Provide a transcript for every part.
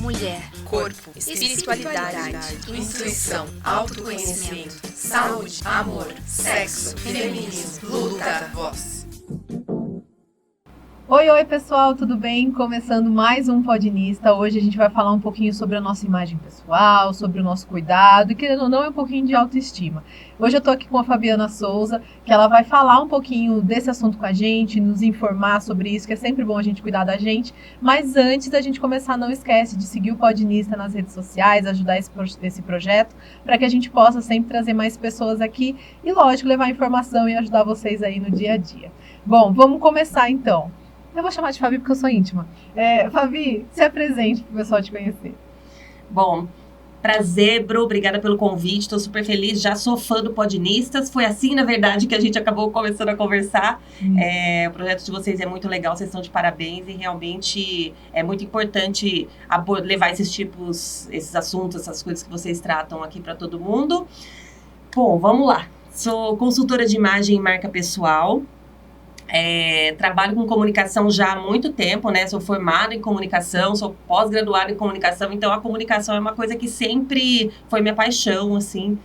mulher, corpo, espiritualidade, intuição, autoconhecimento, saúde, amor, sexo, feminismo, luta, voz. Oi, pessoal, tudo bem? Começando mais um Podinista. Hoje a gente vai falar um pouquinho sobre a nossa imagem pessoal, sobre o nosso cuidado e, querendo ou não, é um pouquinho de autoestima. Hoje eu tô aqui com a Fabiana Souza, que ela vai falar um pouquinho desse assunto com a gente, nos informar sobre isso, que é sempre bom a gente cuidar da gente. Mas antes da gente começar, não esquece de seguir o Podinista nas redes sociais, ajudar esse projeto, para que a gente possa sempre trazer mais pessoas aqui e, lógico, levar informação e ajudar vocês aí no dia a dia. Bom, vamos começar então. Eu vou chamar de Fabi porque eu sou íntima. Fabi, se apresente para o pessoal te conhecer. Bom, prazer, Bru, obrigada pelo convite, estou super feliz, já sou fã do Podinistas, foi assim, na verdade, que a gente acabou começando a conversar. O projeto de vocês é muito legal, vocês estão de parabéns e realmente é muito importante levar esses assuntos, essas coisas que vocês tratam aqui para todo mundo. Bom, vamos lá. Sou consultora de imagem e marca pessoal. Trabalho com comunicação já há muito tempo, né? Sou formada em comunicação, sou pós-graduada em comunicação, então a comunicação é uma coisa que sempre foi minha paixão, assim.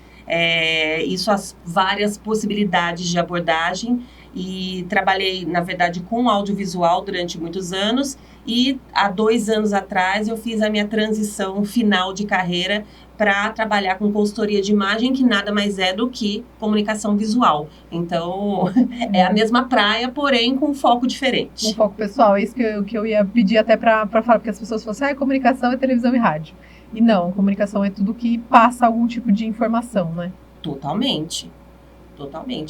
Isso, as várias possibilidades de abordagem, e trabalhei, na verdade, com audiovisual durante muitos anos, e há 2 anos atrás eu fiz a minha transição final de carreira para trabalhar com consultoria de imagem, que nada mais é do que comunicação visual. Então, é a mesma praia, porém com um foco diferente. Um foco pessoal, é isso que eu ia pedir até para falar, porque as pessoas falam assim, comunicação é televisão e rádio. E não, comunicação é tudo que passa algum tipo de informação, né? Totalmente.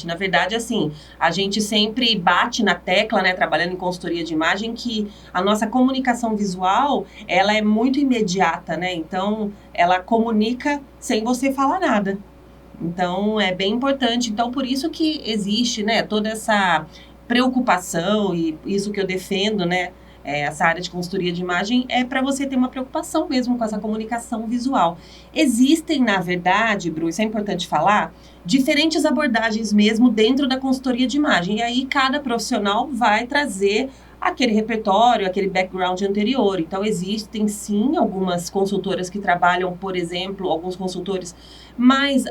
Na verdade, assim, a gente sempre bate na tecla, né, trabalhando em consultoria de imagem, que a nossa comunicação visual, ela é muito imediata, né? Então, ela comunica sem você falar nada. Então, é bem importante. Então, por isso que existe, né, toda essa preocupação, e isso que eu defendo, né, essa área de consultoria de imagem, é para você ter uma preocupação mesmo com essa comunicação visual. Existem, na verdade, Bru, isso é importante falar, diferentes abordagens mesmo dentro da consultoria de imagem. E aí, cada profissional vai trazer aquele repertório, aquele background anterior. Então, existem, sim, algumas consultoras que trabalham, por exemplo, alguns consultores mais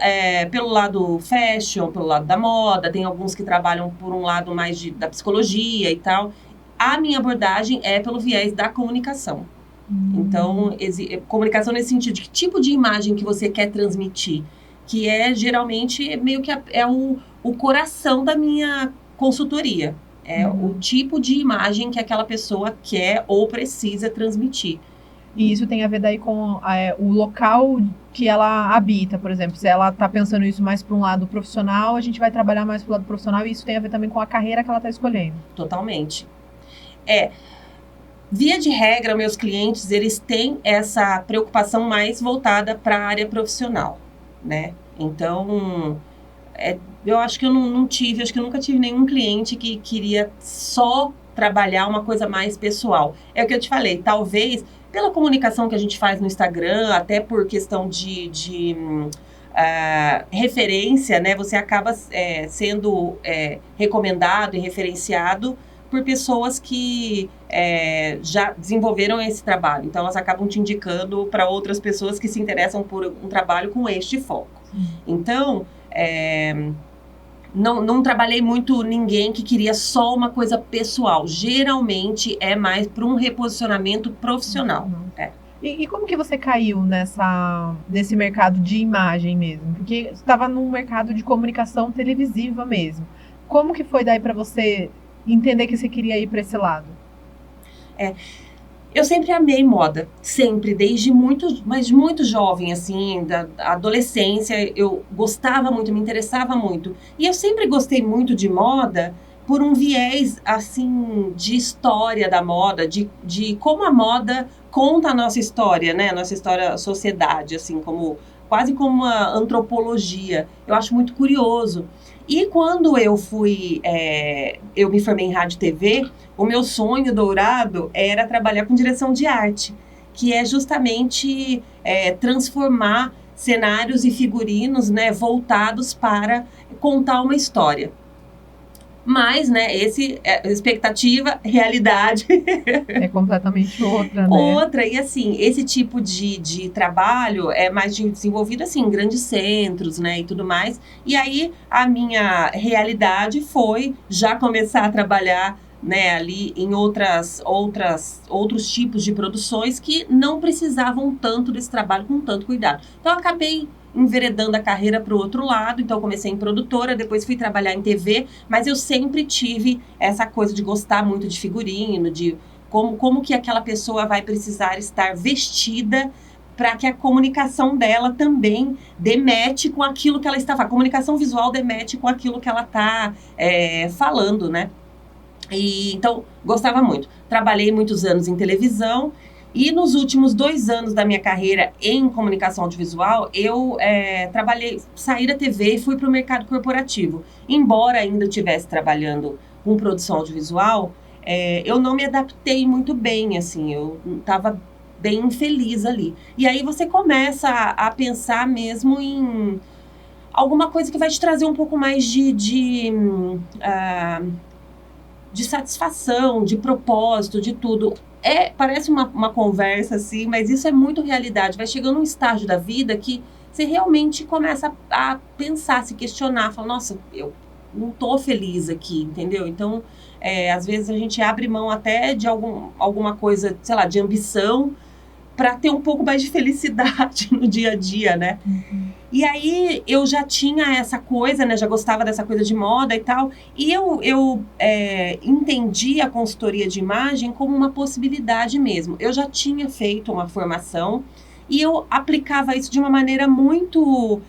pelo lado fashion, pelo lado da moda, tem alguns que trabalham por um lado mais da psicologia e tal. A minha abordagem é pelo viés da comunicação. Então, comunicação nesse sentido, de que tipo de imagem que você quer transmitir, que geralmente, meio que o coração da minha consultoria. O tipo de imagem que aquela pessoa quer ou precisa transmitir. E isso tem a ver daí com o local que ela habita, por exemplo. Se ela está pensando isso mais para um lado profissional, a gente vai trabalhar mais para o lado profissional, e isso tem a ver também com a carreira que ela está escolhendo. Totalmente. Via de regra, meus clientes, eles têm essa preocupação mais voltada para a área profissional, né? Então, eu acho que eu nunca tive nenhum cliente que queria só trabalhar uma coisa mais pessoal. É o que eu te falei, talvez pela comunicação que a gente faz no Instagram, até por questão de referência, né? Você acaba sendo recomendado e referenciado por pessoas que já desenvolveram esse trabalho. Então, elas acabam te indicando para outras pessoas que se interessam por um trabalho com este foco. Então, não trabalhei muito ninguém que queria só uma coisa pessoal. Geralmente, é mais para um reposicionamento profissional. E como que você caiu nesse mercado de imagem mesmo? Porque você estava num mercado de comunicação televisiva mesmo. Como que foi daí para você entender que você queria ir para esse lado? Eu sempre amei moda, sempre, desde muito jovem, assim, da adolescência, eu gostava muito, me interessava muito. E eu sempre gostei muito de moda por um viés, assim, de história da moda, de como a moda conta a nossa história, né? A nossa história, a sociedade, assim, quase como uma antropologia. Eu acho muito curioso. E quando eu me formei em rádio e TV, o meu sonho dourado era trabalhar com direção de arte, que é justamente transformar cenários e figurinos, né, voltados para contar uma história. Mas, né, expectativa, realidade... É completamente outra, né? Outra, e assim, esse tipo de trabalho é mais desenvolvido, assim, em grandes centros, né, e tudo mais. E aí, a minha realidade foi já começar a trabalhar, né, ali em outros tipos de produções que não precisavam tanto desse trabalho com tanto cuidado. Então, eu acabei enveredando a carreira para o outro lado, então comecei em produtora, depois fui trabalhar em TV, mas eu sempre tive essa coisa de gostar muito de figurino, de como que aquela pessoa vai precisar estar vestida para que a comunicação dela também demete com aquilo que ela está falando. A comunicação visual demete com aquilo que ela está falando, né? E, então, gostava muito. Trabalhei muitos anos em televisão e nos últimos 2 anos da minha carreira em comunicação audiovisual, eu saí da TV e fui para o mercado corporativo. Embora ainda estivesse trabalhando com produção audiovisual, eu não me adaptei muito bem, assim, eu estava bem infeliz ali. E aí você começa a pensar mesmo em alguma coisa que vai te trazer um pouco mais de satisfação, de propósito, de tudo. Parece uma conversa, assim, mas isso é muito realidade. Vai chegando um estágio da vida que você realmente começa a pensar, a se questionar, fala, nossa, eu não tô feliz aqui, entendeu? Então, às vezes a gente abre mão até de alguma coisa, sei lá, de ambição, para ter um pouco mais de felicidade no dia a dia, né? Uhum. E aí, eu já tinha essa coisa, né? Já gostava dessa coisa de moda e tal. E eu entendi a consultoria de imagem como uma possibilidade mesmo. Eu já tinha feito uma formação e eu aplicava isso de uma maneira muito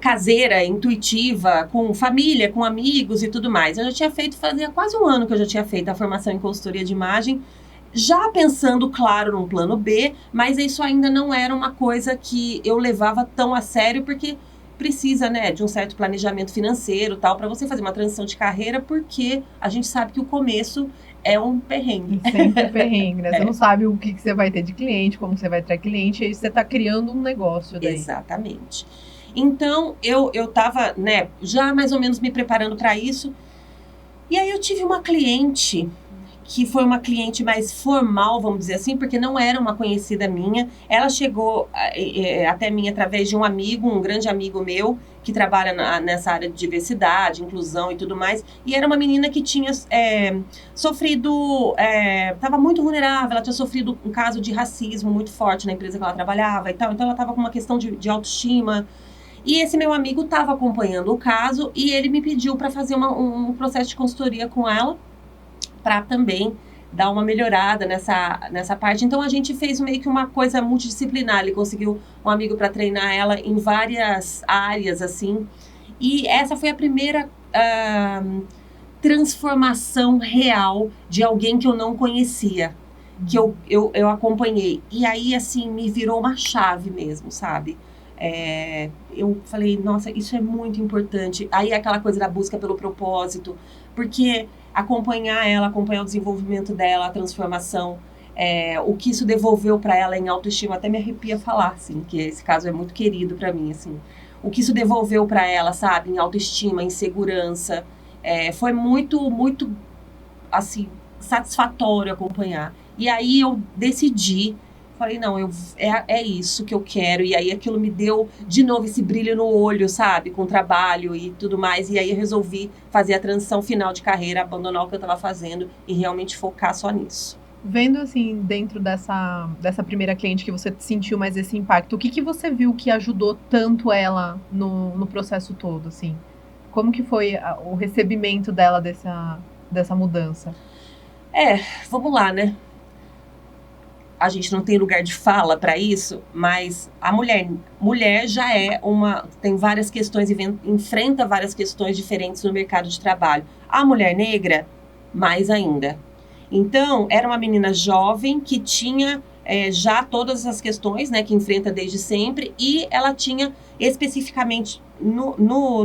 caseira, intuitiva, com família, com amigos e tudo mais. Eu já tinha feito, fazia quase 1 ano que eu já tinha feito a formação em consultoria de imagem, já pensando, claro, num plano B, mas isso ainda não era uma coisa que eu levava tão a sério, porque precisa, né, de um certo planejamento financeiro, tal, para você fazer uma transição de carreira, porque a gente sabe que o começo é um perrengue. Sempre perrengue, né? Você não sabe o que você vai ter de cliente, como você vai ter cliente, e aí você está criando um negócio daí. Exatamente. Então, eu tava, né, já mais ou menos me preparando para isso, e aí eu tive uma cliente que foi uma cliente mais formal, vamos dizer assim, porque não era uma conhecida minha. Ela chegou até mim através de um amigo, um grande amigo meu, que trabalha nessa área de diversidade, inclusão e tudo mais. E era uma menina que tinha sofrido, estava muito vulnerável, ela tinha sofrido um caso de racismo muito forte na empresa que ela trabalhava e tal. Então ela estava com uma questão de autoestima. E esse meu amigo estava acompanhando o caso e ele me pediu para fazer um processo de consultoria com ela, para também dar uma melhorada nessa parte. Então, a gente fez meio que uma coisa multidisciplinar. Ele conseguiu um amigo para treinar ela em várias áreas, assim. E essa foi a primeira transformação real de alguém que eu não conhecia, que eu acompanhei. E aí, assim, me virou uma chave mesmo, sabe? Eu falei, nossa, isso é muito importante. Aí, aquela coisa da busca pelo propósito, porque acompanhar o desenvolvimento dela, a transformação, o que isso devolveu para ela em autoestima, até me arrepia falar, assim, que esse caso é muito querido para mim, assim, o que isso devolveu para ela, sabe, em autoestima, em segurança, foi muito, muito, assim, satisfatório acompanhar. E aí eu decidi, falei, não, é isso que eu quero. E aí aquilo me deu, de novo, esse brilho no olho, sabe? Com o trabalho e tudo mais. E aí eu resolvi fazer a transição final de carreira, abandonar o que eu estava fazendo e realmente focar só nisso. Vendo, assim, dentro dessa primeira cliente que você sentiu mais esse impacto, o que você viu que ajudou tanto ela no processo todo, assim? Como que foi o recebimento dela dessa mudança? Vamos lá, né? A gente não tem lugar de fala para isso, mas a mulher já tem várias questões, enfrenta várias questões diferentes no mercado de trabalho. A mulher negra, mais ainda. Então, era uma menina jovem que tinha já todas as questões, né, que enfrenta desde sempre, e ela tinha especificamente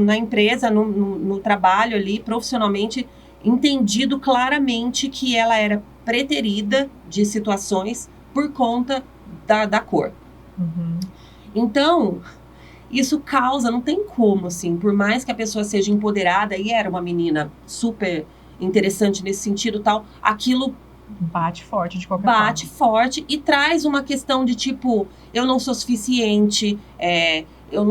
na empresa, no trabalho ali, profissionalmente, entendido claramente que ela era preterida de situações por conta da cor. Uhum. Então, isso causa, não tem como, assim, por mais que a pessoa seja empoderada, e era uma menina super interessante nesse sentido tal, aquilo bate forte de qualquer forma. Bate forte e traz uma questão de tipo, eu não sou suficiente, eu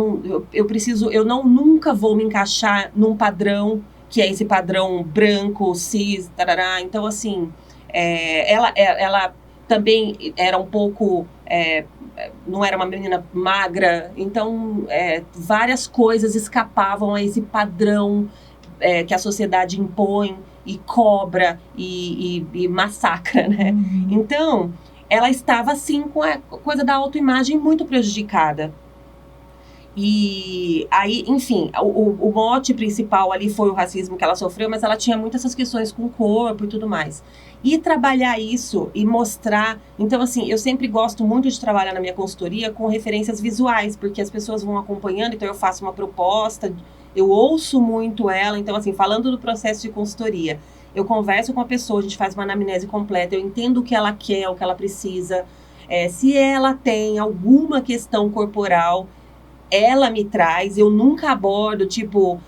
nunca vou me encaixar num padrão, que é esse padrão branco, cis, tarará. Então, assim, ela também era um pouco, não era uma menina magra, então várias coisas escapavam a esse padrão que a sociedade impõe e cobra e massacra, né? Uhum. Então, ela estava, assim, com a coisa da autoimagem muito prejudicada. E aí, enfim, o mote principal ali foi o racismo que ela sofreu, mas ela tinha muitas essas questões com o corpo e tudo mais. E trabalhar isso e mostrar... Então, assim, eu sempre gosto muito de trabalhar na minha consultoria com referências visuais, porque as pessoas vão acompanhando, então eu faço uma proposta, eu ouço muito ela. Então, assim, falando do processo de consultoria, eu converso com a pessoa, a gente faz uma anamnese completa, eu entendo o que ela quer, o que ela precisa. Se ela tem alguma questão corporal, ela me traz, eu nunca abordo, tipo,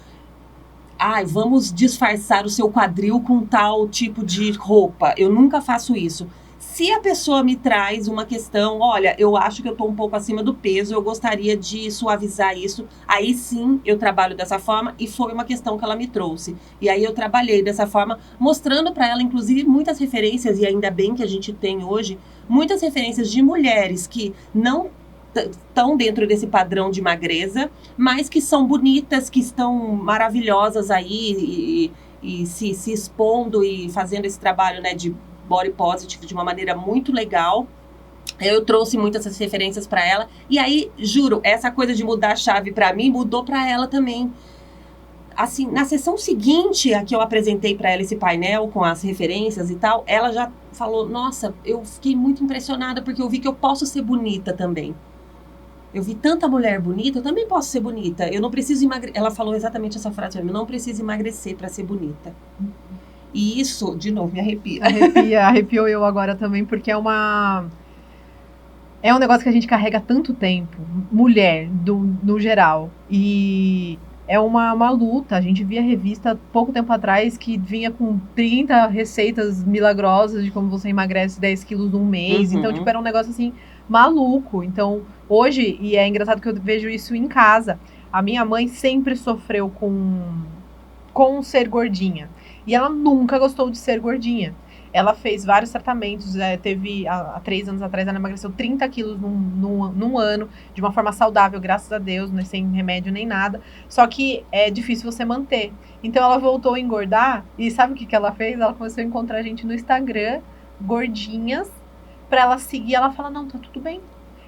vamos disfarçar o seu quadril com tal tipo de roupa. Eu nunca faço isso. Se a pessoa me traz uma questão, olha, eu acho que eu estou um pouco acima do peso, eu gostaria de suavizar isso, aí sim eu trabalho dessa forma, e foi uma questão que ela me trouxe. E aí eu trabalhei dessa forma, mostrando para ela, inclusive, muitas referências, e ainda bem que a gente tem hoje, muitas referências de mulheres que não estão dentro desse padrão de magreza, mas que são bonitas, que estão maravilhosas aí e se expondo e fazendo esse trabalho, né, de body positive de uma maneira muito legal. Eu trouxe muitas essas referências para ela. E aí, juro, essa coisa de mudar a chave para mim, mudou para ela também. Assim, na sessão seguinte, a que eu apresentei para ela esse painel com as referências e tal, ela já falou, nossa, eu fiquei muito impressionada porque eu vi que eu posso ser bonita também. Eu vi tanta mulher bonita, eu também posso ser bonita. Eu não preciso emagrecer. Ela falou exatamente essa frase, eu não preciso emagrecer para ser bonita. E isso, de novo, me arrepia. Arrepiou eu agora também, porque é um negócio que a gente carrega há tanto tempo, mulher, no geral. E é uma luta. A gente via revista pouco tempo atrás que vinha com 30 receitas milagrosas de como você emagrece 10 quilos num mês. Uhum. Então, tipo, era um negócio assim, maluco. Então, hoje, e é engraçado que eu vejo isso em casa, a minha mãe sempre sofreu com ser gordinha. E ela nunca gostou de ser gordinha. Ela fez vários tratamentos, teve, há 3 anos atrás, ela emagreceu 30 quilos num ano, de uma forma saudável, graças a Deus, né, sem remédio nem nada. Só que é difícil você manter. Então ela voltou a engordar, e sabe o que ela fez? Ela começou a encontrar gente no Instagram, gordinhas, pra ela seguir. Ela fala, não, tá tudo bem.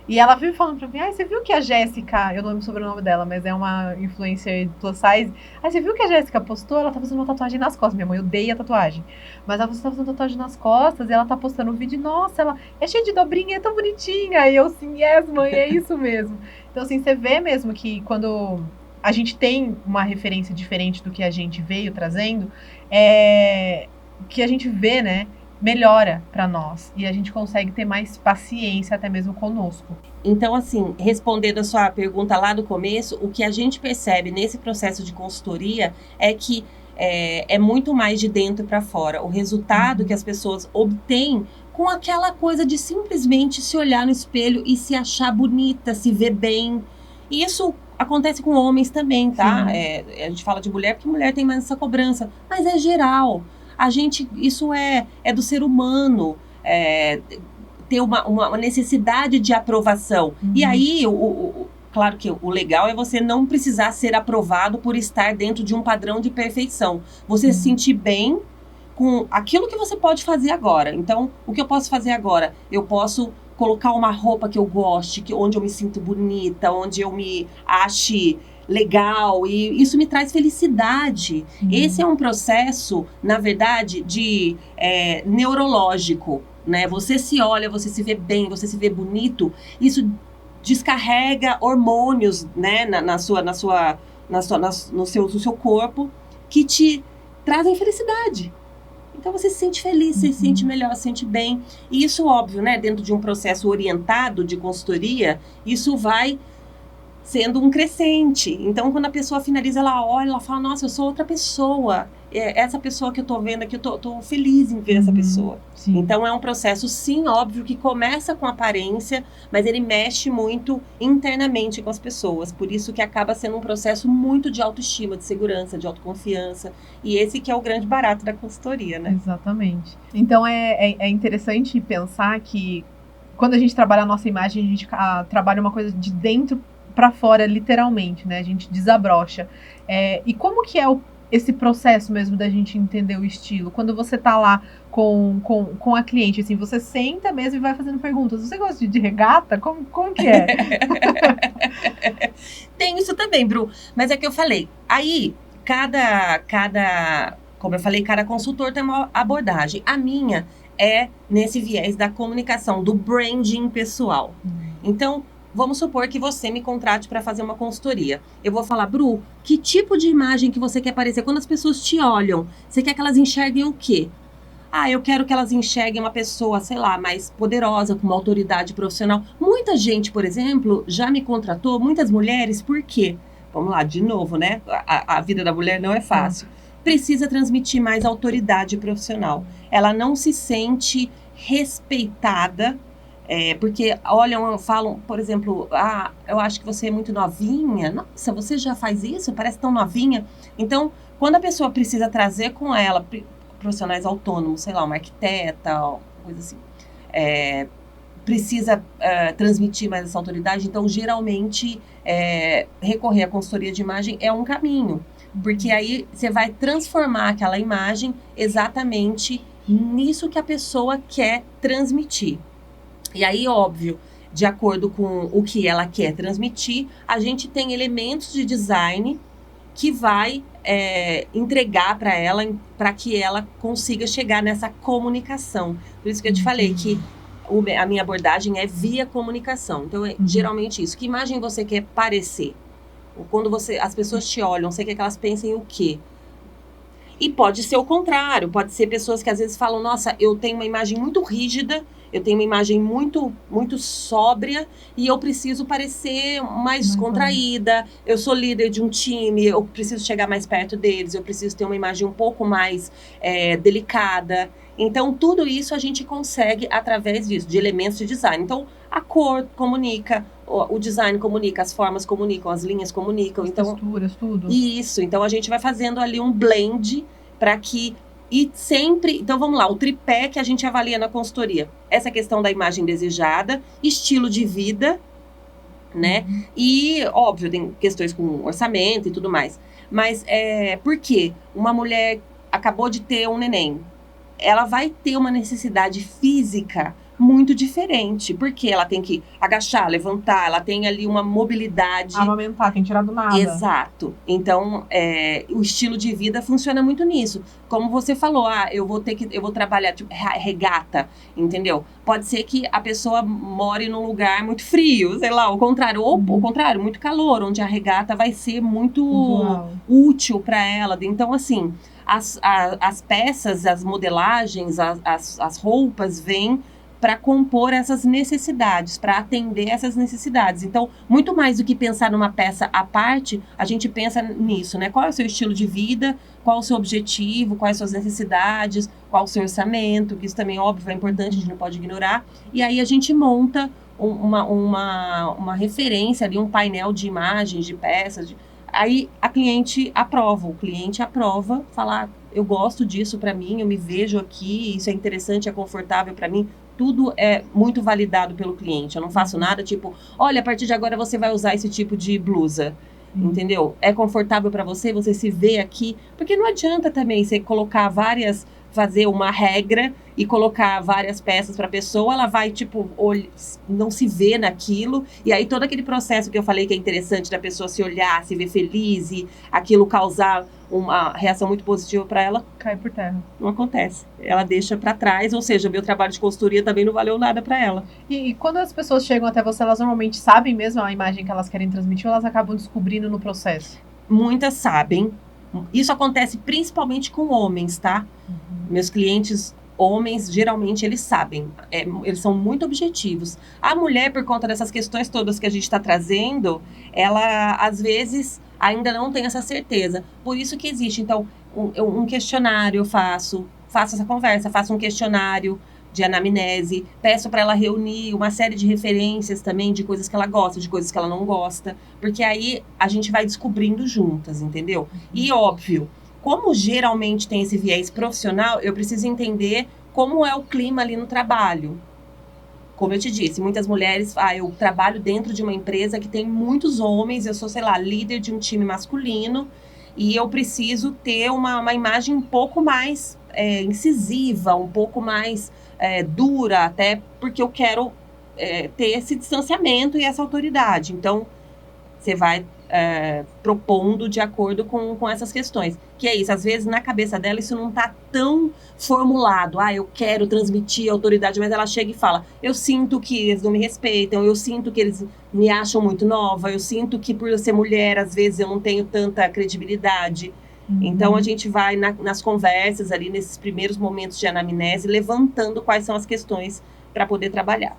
E ela vive falando pra mim, você viu que a Jéssica, eu não lembro sobre o sobrenome dela, mas é uma influencer plus size. Você viu que a Jéssica postou? Ela tá fazendo uma tatuagem nas costas. Minha mãe odeia tatuagem. Mas ela tá fazendo tatuagem nas costas e ela tá postando um vídeo. Nossa, ela é cheia de dobrinha, é tão bonitinha. E eu, sim, yes, mãe, é isso mesmo. Então, assim, você vê mesmo que quando a gente tem uma referência diferente do que a gente veio trazendo, que a gente vê, né? Melhora para nós e a gente consegue ter mais paciência até mesmo conosco. Então, assim, respondendo a sua pergunta lá do começo, o que a gente percebe nesse processo de consultoria é que é muito mais de dentro para fora. O resultado que as pessoas obtêm com aquela coisa de simplesmente se olhar no espelho e se achar bonita, se ver bem. E isso acontece com homens também, tá? A gente fala de mulher porque mulher tem mais essa cobrança, mas é geral. Isso é do ser humano, ter uma necessidade de aprovação. Uhum. E aí, claro que o legal é você não precisar ser aprovado por estar dentro de um padrão de perfeição. Você se sentir bem com aquilo que você pode fazer agora. Então, o que eu posso fazer agora? Eu posso colocar uma roupa que eu goste, onde eu me sinto bonita, onde eu me ache legal, e isso me traz felicidade. Esse é um processo, na verdade, de neurológico, né? Você se olha, você se vê bem, você se vê bonito, isso descarrega hormônios, né, no seu corpo, que te trazem felicidade. Então você se sente feliz, você se sente melhor, se sente bem. E isso, óbvio, né, dentro de um processo orientado de consultoria, isso vai sendo um crescente. Então, quando a pessoa finaliza, ela olha, ela fala, nossa, eu sou outra pessoa. Essa pessoa que eu tô vendo aqui, eu tô feliz em ver essa pessoa. Sim. Então, é um processo, sim, óbvio, que começa com aparência, mas ele mexe muito internamente com as pessoas. Por isso que acaba sendo um processo muito de autoestima, de segurança, de autoconfiança. E esse que é o grande barato da consultoria, né? Exatamente. Então, é interessante pensar que quando a gente trabalha a nossa imagem, a gente trabalha uma coisa de dentro para fora, literalmente, né? A gente desabrocha. E como que é esse processo mesmo da gente entender o estilo? Quando você tá lá com a cliente, assim, você senta mesmo e vai fazendo perguntas. Você gosta de regata? Como que é? Tem isso também, Bru. Mas é que eu falei, aí, como eu falei, cada consultor tem uma abordagem. A minha é nesse viés da comunicação, do branding pessoal. Então, vamos supor que você me contrate para fazer uma consultoria. Eu vou falar, Bru, que tipo de imagem que você quer aparecer? Quando as pessoas te olham, você quer que elas enxerguem o quê? Eu quero que elas enxerguem uma pessoa, sei lá, mais poderosa, com uma autoridade profissional. Muita gente, por exemplo, já me contratou, muitas mulheres, por quê? Vamos lá, de novo, né? A vida da mulher não é fácil. Precisa transmitir mais autoridade profissional. Ela não se sente respeitada, porque olham, falam, por exemplo, eu acho que você é muito novinha. Nossa, você já faz isso? Parece tão novinha. Então, quando a pessoa precisa trazer com ela profissionais autônomos, sei lá, uma arquiteta, coisa assim, precisa transmitir mais essa autoridade, então, geralmente, recorrer à consultoria de imagem é um caminho. Porque aí você vai transformar aquela imagem exatamente nisso que a pessoa quer transmitir. E aí, óbvio, de acordo com o que ela quer transmitir, a gente tem elementos de design que vai entregar para ela, para que ela consiga chegar nessa comunicação. Por isso que eu te falei que a minha abordagem é via comunicação. Então, é geralmente isso. Que imagem você quer parecer? Quando as pessoas te olham, você quer que elas pensem o quê? E pode ser o contrário, pode ser pessoas que às vezes falam, nossa, eu tenho uma imagem muito rígida, eu tenho uma imagem muito, muito sóbria e eu preciso parecer mais descontraída, eu sou líder de um time, eu preciso chegar mais perto deles, eu preciso ter uma imagem um pouco mais delicada. Então, tudo isso a gente consegue através disso, de elementos de design. Então, a cor comunica, o design comunica, as formas comunicam, as linhas comunicam. As texturas, tudo. Isso, então a gente vai fazendo ali um blend para que... E sempre... Então, vamos lá, o tripé que a gente avalia na consultoria. Essa questão da imagem desejada, estilo de vida, né? E, óbvio, tem questões com orçamento e tudo mais. Mas, por quê? Uma mulher acabou de ter um neném. Ela vai ter uma necessidade física muito diferente, porque ela tem que agachar, levantar, ela tem ali uma mobilidade... Amamentar, tem que tirar do nada. Exato. Então, o estilo de vida funciona muito nisso. Como você falou, eu vou trabalhar tipo, regata, entendeu? Pode ser que a pessoa more num lugar muito frio, sei lá, ou o contrário, muito calor, onde a regata vai ser muito útil para ela. Então, assim, as peças, as modelagens, as roupas vêm para compor essas necessidades, para atender essas necessidades. Então, muito mais do que pensar numa peça à parte, a gente pensa nisso, né? Qual é o seu estilo de vida, qual o seu objetivo, quais suas necessidades, qual o seu orçamento, que isso também, óbvio, é importante, a gente não pode ignorar. E aí a gente monta uma referência ali, um painel de imagens, de peças. Aí o cliente aprova, fala, eu gosto disso para mim, eu me vejo aqui, isso é interessante, é confortável para mim. Tudo é muito validado pelo cliente. Eu não faço nada tipo, olha, a partir de agora você vai usar esse tipo de blusa. Entendeu? É confortável para você se vê aqui. Porque não adianta também você colocar fazer uma regra e colocar várias peças para a pessoa, ela vai, tipo, não se vê naquilo. E aí todo aquele processo que eu falei que é interessante da pessoa se olhar, se ver feliz e aquilo causar uma reação muito positiva para ela, cai por terra. Não acontece. Ela deixa para trás, ou seja, meu trabalho de consultoria também não valeu nada para ela. E quando as pessoas chegam até você, elas normalmente sabem mesmo a imagem que elas querem transmitir ou elas acabam descobrindo no processo? Muitas sabem. Isso acontece principalmente com homens, tá? Meus clientes homens, geralmente, eles sabem. Eles são muito objetivos. A mulher, por conta dessas questões todas que a gente está trazendo, ela, às vezes, ainda não tem essa certeza. Por isso que existe, então, um questionário eu faço essa conversa, faço um questionário de anamnese, peço para ela reunir uma série de referências também de coisas que ela gosta, de coisas que ela não gosta, porque aí a gente vai descobrindo juntas, entendeu? E óbvio, como geralmente tem esse viés profissional, eu preciso entender como é o clima ali no trabalho. Como eu te disse, muitas mulheres, eu trabalho dentro de uma empresa que tem muitos homens, eu sou, sei lá, líder de um time masculino, e eu preciso ter uma imagem um pouco mais incisiva, um pouco mais dura, até porque eu quero ter esse distanciamento e essa autoridade. Então, você vai propondo de acordo com essas questões. Que é isso, às vezes na cabeça dela isso não está tão formulado. Eu quero transmitir autoridade, mas ela chega e fala, eu sinto que eles não me respeitam, eu sinto que eles me acham muito nova, eu sinto que por eu ser mulher, às vezes eu não tenho tanta credibilidade. Então, a gente vai nas conversas ali, nesses primeiros momentos de anamnese, levantando quais são as questões para poder trabalhar.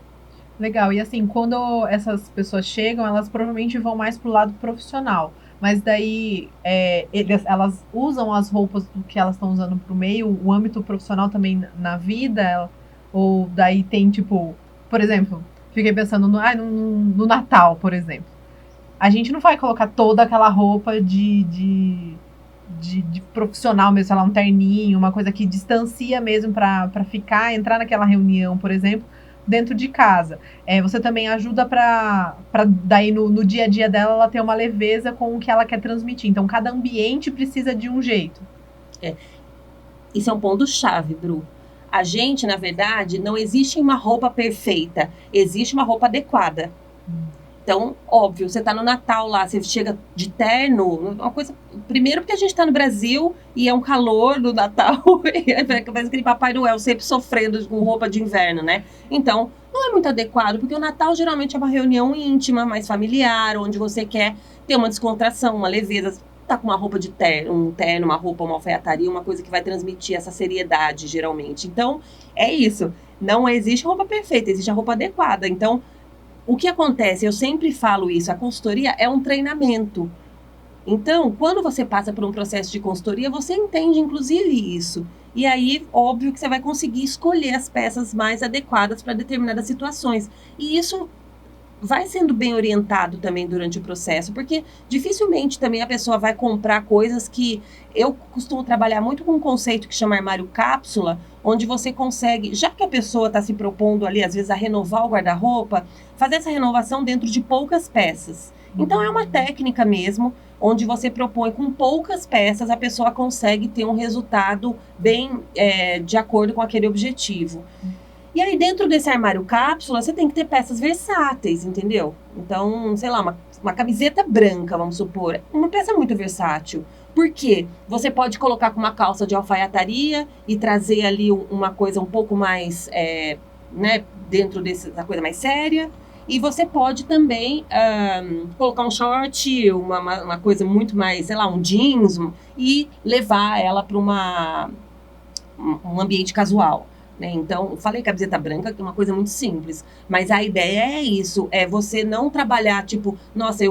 Legal, e assim, quando essas pessoas chegam, elas provavelmente vão mais pro lado profissional. Mas daí, elas usam as roupas que elas estão usando pro meio, o âmbito profissional também na vida? Ou daí tem, tipo, por exemplo, fiquei pensando no Natal, por exemplo. A gente não vai colocar toda aquela roupa de profissional mesmo, sei lá, um terninho, uma coisa que distancia mesmo para entrar naquela reunião, por exemplo, dentro de casa. Você também ajuda para daí no dia a dia dela ela ter uma leveza com o que ela quer transmitir. Então, cada ambiente precisa de um jeito. Isso é um ponto-chave, Bru. A gente, na verdade, não existe uma roupa perfeita, existe uma roupa adequada. Então, óbvio, você tá no Natal lá, você chega de terno, uma coisa... Primeiro porque a gente tá no Brasil e é um calor do Natal, parece aquele Papai Noel sempre sofrendo com roupa de inverno, né? Então, não é muito adequado, porque o Natal geralmente é uma reunião íntima, mais familiar, onde você quer ter uma descontração, uma leveza. Tá com uma roupa de terno, uma roupa, uma alfaiataria, uma coisa que vai transmitir essa seriedade, geralmente. Então, é isso. Não existe roupa perfeita, existe a roupa adequada. Então, o que acontece, eu sempre falo isso, a consultoria é um treinamento. Então, quando você passa por um processo de consultoria, você entende, inclusive, isso. E aí, óbvio que você vai conseguir escolher as peças mais adequadas para determinadas situações. E isso vai sendo bem orientado também durante o processo, porque dificilmente também a pessoa vai comprar coisas que... Eu costumo trabalhar muito com um conceito que chama armário cápsula, onde você consegue, já que a pessoa está se propondo ali, às vezes, a renovar o guarda-roupa, fazer essa renovação dentro de poucas peças. Então, é uma técnica mesmo, onde você propõe com poucas peças, a pessoa consegue ter um resultado bem de acordo com aquele objetivo. E aí, dentro desse armário cápsula, você tem que ter peças versáteis, entendeu? Então, sei lá, uma camiseta branca, vamos supor, uma peça muito versátil. Por quê? Você pode colocar com uma calça de alfaiataria e trazer ali uma coisa um pouco mais, dentro dessa coisa mais séria. E você pode também colocar um short, uma coisa muito mais, sei lá, um jeans, e levar ela para um ambiente casual. Né? Então, falei camiseta branca, que é uma coisa muito simples. Mas a ideia é isso, é você não trabalhar, tipo, nossa,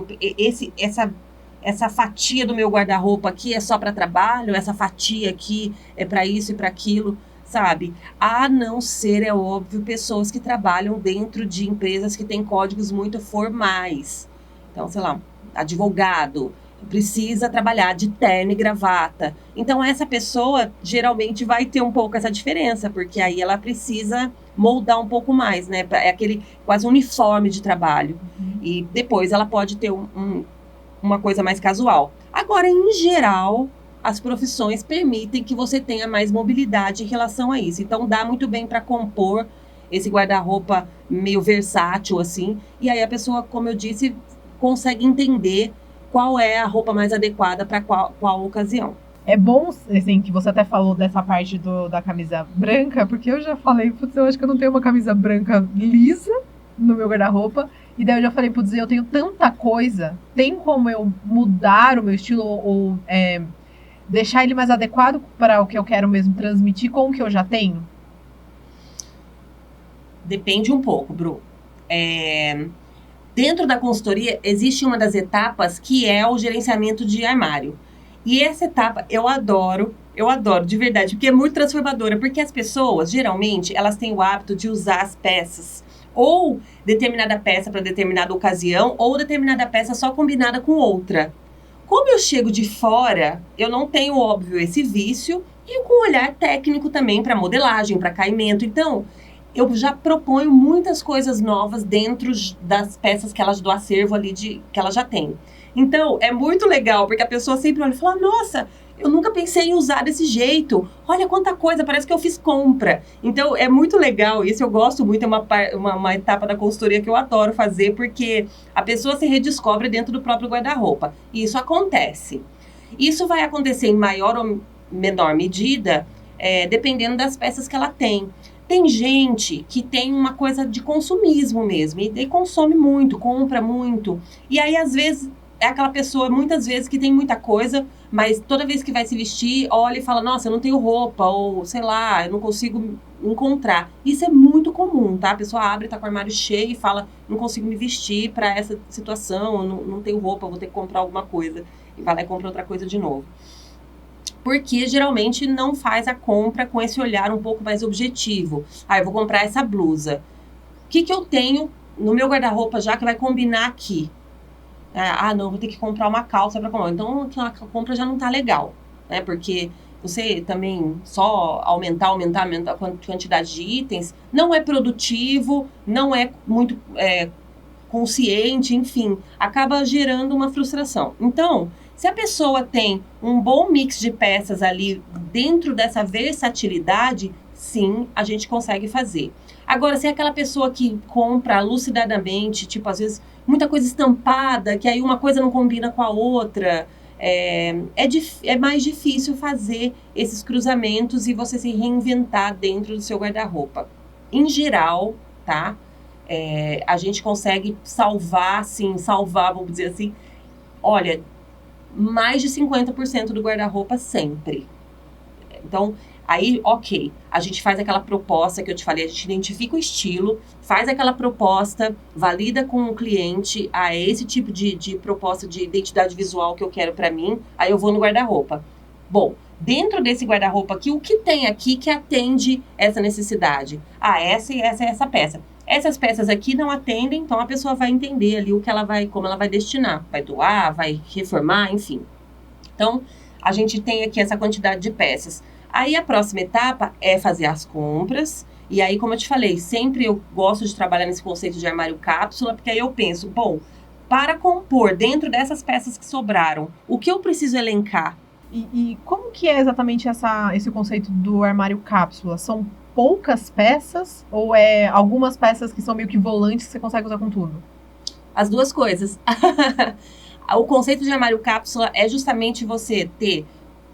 essa fatia do meu guarda-roupa aqui é só para trabalho, essa fatia aqui é para isso e para aquilo, sabe? A não ser, é óbvio, pessoas que trabalham dentro de empresas que têm códigos muito formais. Então, sei lá, advogado precisa trabalhar de terno e gravata. Então, essa pessoa geralmente vai ter um pouco essa diferença, porque aí ela precisa moldar um pouco mais, né? É aquele quase uniforme de trabalho. E depois ela pode ter uma coisa mais casual. Agora, em geral, as profissões permitem que você tenha mais mobilidade em relação a isso. Então, dá muito bem para compor esse guarda-roupa meio versátil, assim. E aí a pessoa, como eu disse, consegue entender qual é a roupa mais adequada para qual ocasião. É bom, assim, que você até falou dessa parte da camisa branca, porque eu já falei, putz, eu acho que eu não tenho uma camisa branca lisa no meu guarda-roupa. E daí eu já falei, putz, eu tenho tanta coisa, tem como eu mudar o meu estilo ou deixar ele mais adequado para o que eu quero mesmo transmitir com o que eu já tenho? Depende um pouco, Bru. Dentro da consultoria, existe uma das etapas que é o gerenciamento de armário. E essa etapa eu adoro de verdade, porque é muito transformadora, porque as pessoas, geralmente, elas têm o hábito de usar as peças, ou determinada peça para determinada ocasião, ou determinada peça só combinada com outra. Como eu chego de fora, eu não tenho, óbvio, esse vício, e com um olhar técnico também para modelagem, para caimento. Então, eu já proponho muitas coisas novas dentro das peças que elas do acervo ali que ela já tem. Então, é muito legal, porque a pessoa sempre olha e fala, nossa, eu nunca pensei em usar desse jeito. Olha quanta coisa, parece que eu fiz compra. Então, é muito legal isso, eu gosto muito, é uma etapa da consultoria que eu adoro fazer, porque a pessoa se redescobre dentro do próprio guarda-roupa. E isso acontece. Isso vai acontecer em maior ou menor medida, dependendo das peças que ela tem. Tem gente que tem uma coisa de consumismo mesmo, e consome muito, compra muito. E aí, às vezes, é aquela pessoa, muitas vezes, que tem muita coisa, mas toda vez que vai se vestir, olha e fala, nossa, eu não tenho roupa, ou sei lá, eu não consigo encontrar. Isso é muito comum, tá? A pessoa abre, tá com o armário cheio e fala, não consigo me vestir para essa situação, eu não tenho roupa, vou ter que comprar alguma coisa. E vai lá e compra outra coisa de novo. Porque geralmente não faz a compra com esse olhar um pouco mais objetivo. Eu vou comprar essa blusa. O que eu tenho no meu guarda-roupa já que vai combinar aqui? Não, vou ter que comprar uma calça para comprar. Então, a compra já não tá legal, né? Porque você também só aumentar a quantidade de itens não é produtivo, não é muito consciente, enfim, acaba gerando uma frustração. Então, se a pessoa tem um bom mix de peças ali dentro dessa versatilidade, sim, a gente consegue fazer. Agora, se é aquela pessoa que compra alucinadamente, tipo, às vezes, muita coisa estampada, que aí uma coisa não combina com a outra, é mais difícil fazer esses cruzamentos e você se reinventar dentro do seu guarda-roupa. Em geral, tá? A gente consegue salvar, vamos dizer assim, olha, mais de 50% do guarda-roupa sempre. Então, aí, ok, a gente faz aquela proposta que eu te falei, a gente identifica o estilo, faz aquela proposta, valida com o cliente, esse tipo de proposta de identidade visual que eu quero pra mim, aí eu vou no guarda-roupa. Bom, dentro desse guarda-roupa aqui, o que tem aqui que atende essa necessidade? Essa e essa peça. Essas peças aqui não atendem, então a pessoa vai entender ali como ela vai destinar. Vai doar, vai reformar, enfim. Então, a gente tem aqui essa quantidade de peças. Aí, a próxima etapa é fazer as compras. E aí, como eu te falei, sempre eu gosto de trabalhar nesse conceito de armário cápsula, porque aí eu penso, bom, para compor dentro dessas peças que sobraram, o que eu preciso elencar? E como que é exatamente esse conceito do armário cápsula? São poucas peças ou algumas peças que são meio que volantes que você consegue usar com tudo? As duas coisas. O conceito de armário cápsula é justamente você ter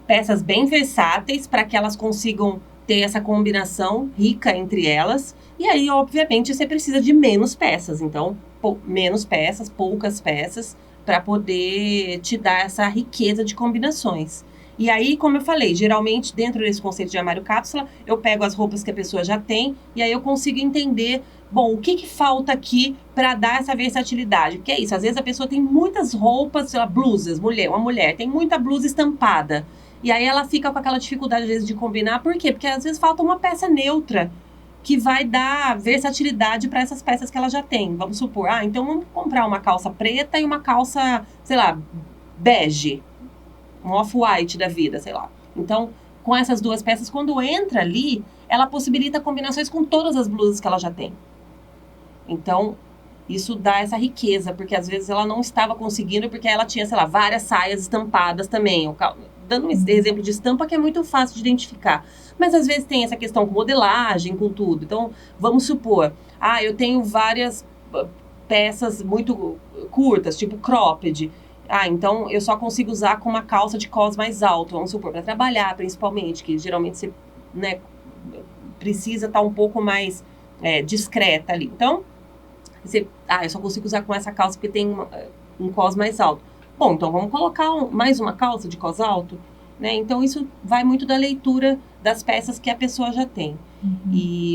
peças bem versáteis para que elas consigam ter essa combinação rica entre elas. E aí, obviamente, você precisa de menos peças. Então, menos peças, poucas peças, para poder te dar essa riqueza de combinações. E aí, como eu falei, geralmente dentro desse conceito de armário cápsula, eu pego as roupas que a pessoa já tem e aí eu consigo entender, bom, o que falta aqui para dar essa versatilidade? Porque é isso, às vezes a pessoa tem muitas roupas, sei lá, blusas, uma mulher tem muita blusa estampada. E aí ela fica com aquela dificuldade, às vezes, de combinar. Por quê? Porque às vezes falta uma peça neutra que vai dar versatilidade para essas peças que ela já tem. Vamos supor, então vamos comprar uma calça preta e uma calça, sei lá, bege. Um off-white da vida, sei lá. Então, com essas duas peças, quando entra ali, ela possibilita combinações com todas as blusas que ela já tem. Então, isso dá essa riqueza, porque às vezes ela não estava conseguindo, porque ela tinha, sei lá, várias saias estampadas também. Dando um exemplo de estampa que é muito fácil de identificar. Mas às vezes tem essa questão com modelagem, com tudo. Então, vamos supor, eu tenho várias peças muito curtas, tipo cropped. Então eu só consigo usar com uma calça de cos mais alto, vamos supor, para trabalhar principalmente, que geralmente você, né, precisa estar um pouco mais discreta ali. Então, eu só consigo usar com essa calça porque tem um cos mais alto. Bom, então vamos colocar mais uma calça de cos alto, né? Então isso vai muito da leitura das peças que a pessoa já tem.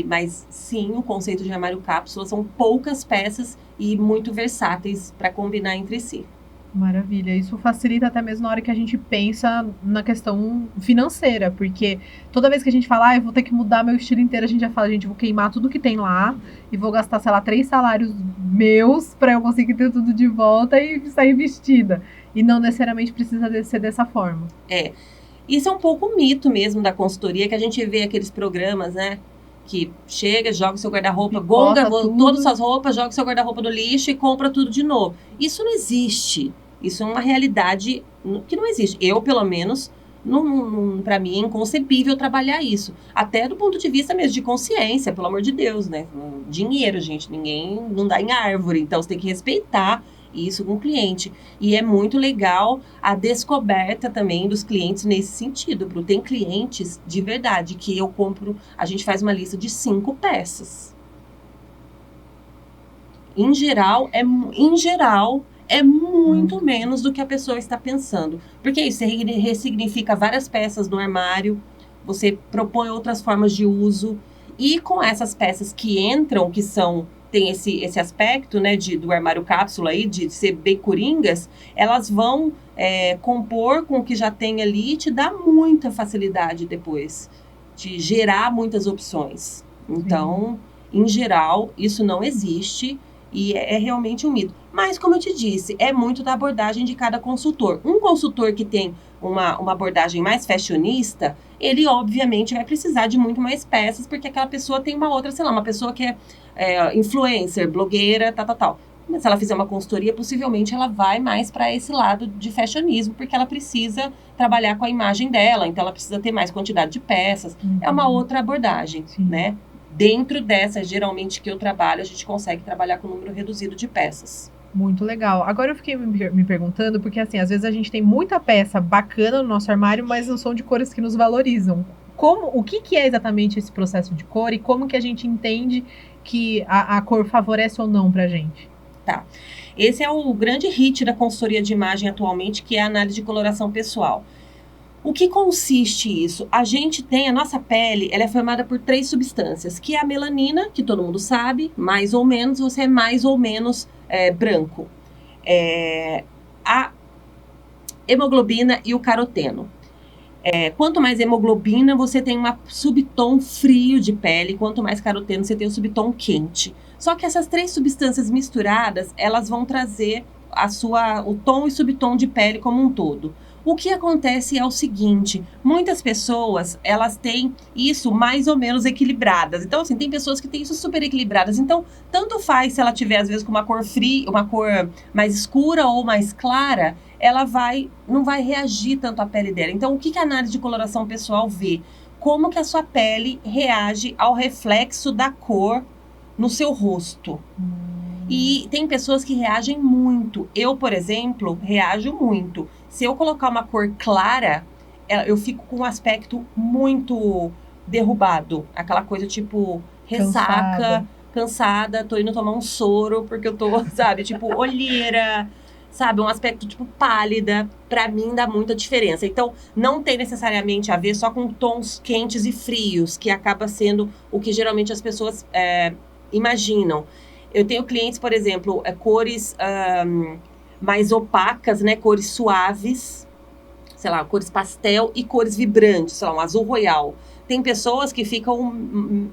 Mas sim, o conceito de armário cápsula são poucas peças e muito versáteis para combinar entre si. Maravilha, isso facilita até mesmo na hora que a gente pensa na questão financeira, porque toda vez que a gente fala, eu vou ter que mudar meu estilo inteiro, a gente já fala, gente, vou queimar tudo que tem lá e vou gastar, sei lá, 3 salários meus para eu conseguir ter tudo de volta e sair vestida. E não necessariamente precisa ser dessa forma. Isso é um pouco o mito mesmo da consultoria, que a gente vê aqueles programas, né? Que chega, joga o seu guarda-roupa, gonga todas as suas roupas, joga o seu guarda-roupa no lixo e compra tudo de novo. Isso não existe. Isso é uma realidade que não existe. Eu, pelo menos, para mim é inconcebível trabalhar isso. Até do ponto de vista mesmo de consciência, pelo amor de Deus, né? Dinheiro, gente, ninguém não dá em árvore. Então, você tem que respeitar isso com o cliente. E é muito legal a descoberta também dos clientes nesse sentido, Bru. Tem clientes de verdade que eu compro, a gente faz uma lista de 5 peças. Em geral, é muito menos do que a pessoa está pensando. Porque isso, você ressignifica várias peças no armário, você propõe outras formas de uso, e com essas peças que entram, tem esse aspecto, né, do armário cápsula aí, de ser bem coringas, elas vão compor com o que já tem ali e te dá muita facilidade depois, de gerar muitas opções. Então, em geral, isso não existe e é realmente um mito. Mas, como eu te disse, é muito da abordagem de cada consultor. Um consultor que tem uma abordagem mais fashionista, ele obviamente vai precisar de muito mais peças, porque aquela pessoa tem uma outra, sei lá, uma pessoa que é influencer, blogueira, tal. Mas se ela fizer uma consultoria, possivelmente ela vai mais para esse lado de fashionismo, porque ela precisa trabalhar com a imagem dela, então ela precisa ter mais quantidade de peças. É uma outra abordagem, né? Dentro dessa, geralmente, que eu trabalho, a gente consegue trabalhar com um número reduzido de peças. Muito legal. Agora eu fiquei me perguntando, porque assim, às vezes a gente tem muita peça bacana no nosso armário, mas não são de cores que nos valorizam. O que é exatamente esse processo de cor e como que a gente entende que a cor favorece ou não pra gente? Tá. Esse é o grande hit da consultoria de imagem atualmente, que é a análise de coloração pessoal. O que consiste isso? A nossa pele, ela é formada por 3 substâncias, que é a melanina, que todo mundo sabe, mais ou menos, você é mais ou menos branco. A hemoglobina e o caroteno. Quanto mais hemoglobina, você tem um subtom frio de pele, quanto mais caroteno, você tem um subtom quente. Só que essas 3 substâncias misturadas, elas vão trazer o tom e subtom de pele como um todo. O que acontece é o seguinte, muitas pessoas, elas têm isso mais ou menos equilibradas. Então, assim, tem pessoas que têm isso super equilibradas. Então, tanto faz se ela tiver, às vezes, com uma cor fria, uma cor mais escura ou mais clara, ela não vai reagir tanto à pele dela. Então, o que a análise de coloração pessoal vê? Como que a sua pele reage ao reflexo da cor no seu rosto. E tem pessoas que reagem muito. Eu, por exemplo, reajo muito. Se eu colocar uma cor clara, eu fico com um aspecto muito derrubado. Aquela coisa tipo ressaca, cansada, tô indo tomar um soro porque eu tô, sabe, tipo olheira, sabe, um aspecto tipo pálida. Pra mim dá muita diferença. Então, não tem necessariamente a ver só com tons quentes e frios, que acaba sendo o que geralmente as pessoas imaginam. Eu tenho clientes, por exemplo, cores mais opacas, né? Cores suaves, sei lá, cores pastel e cores vibrantes, sei lá, um azul royal. Tem pessoas que ficam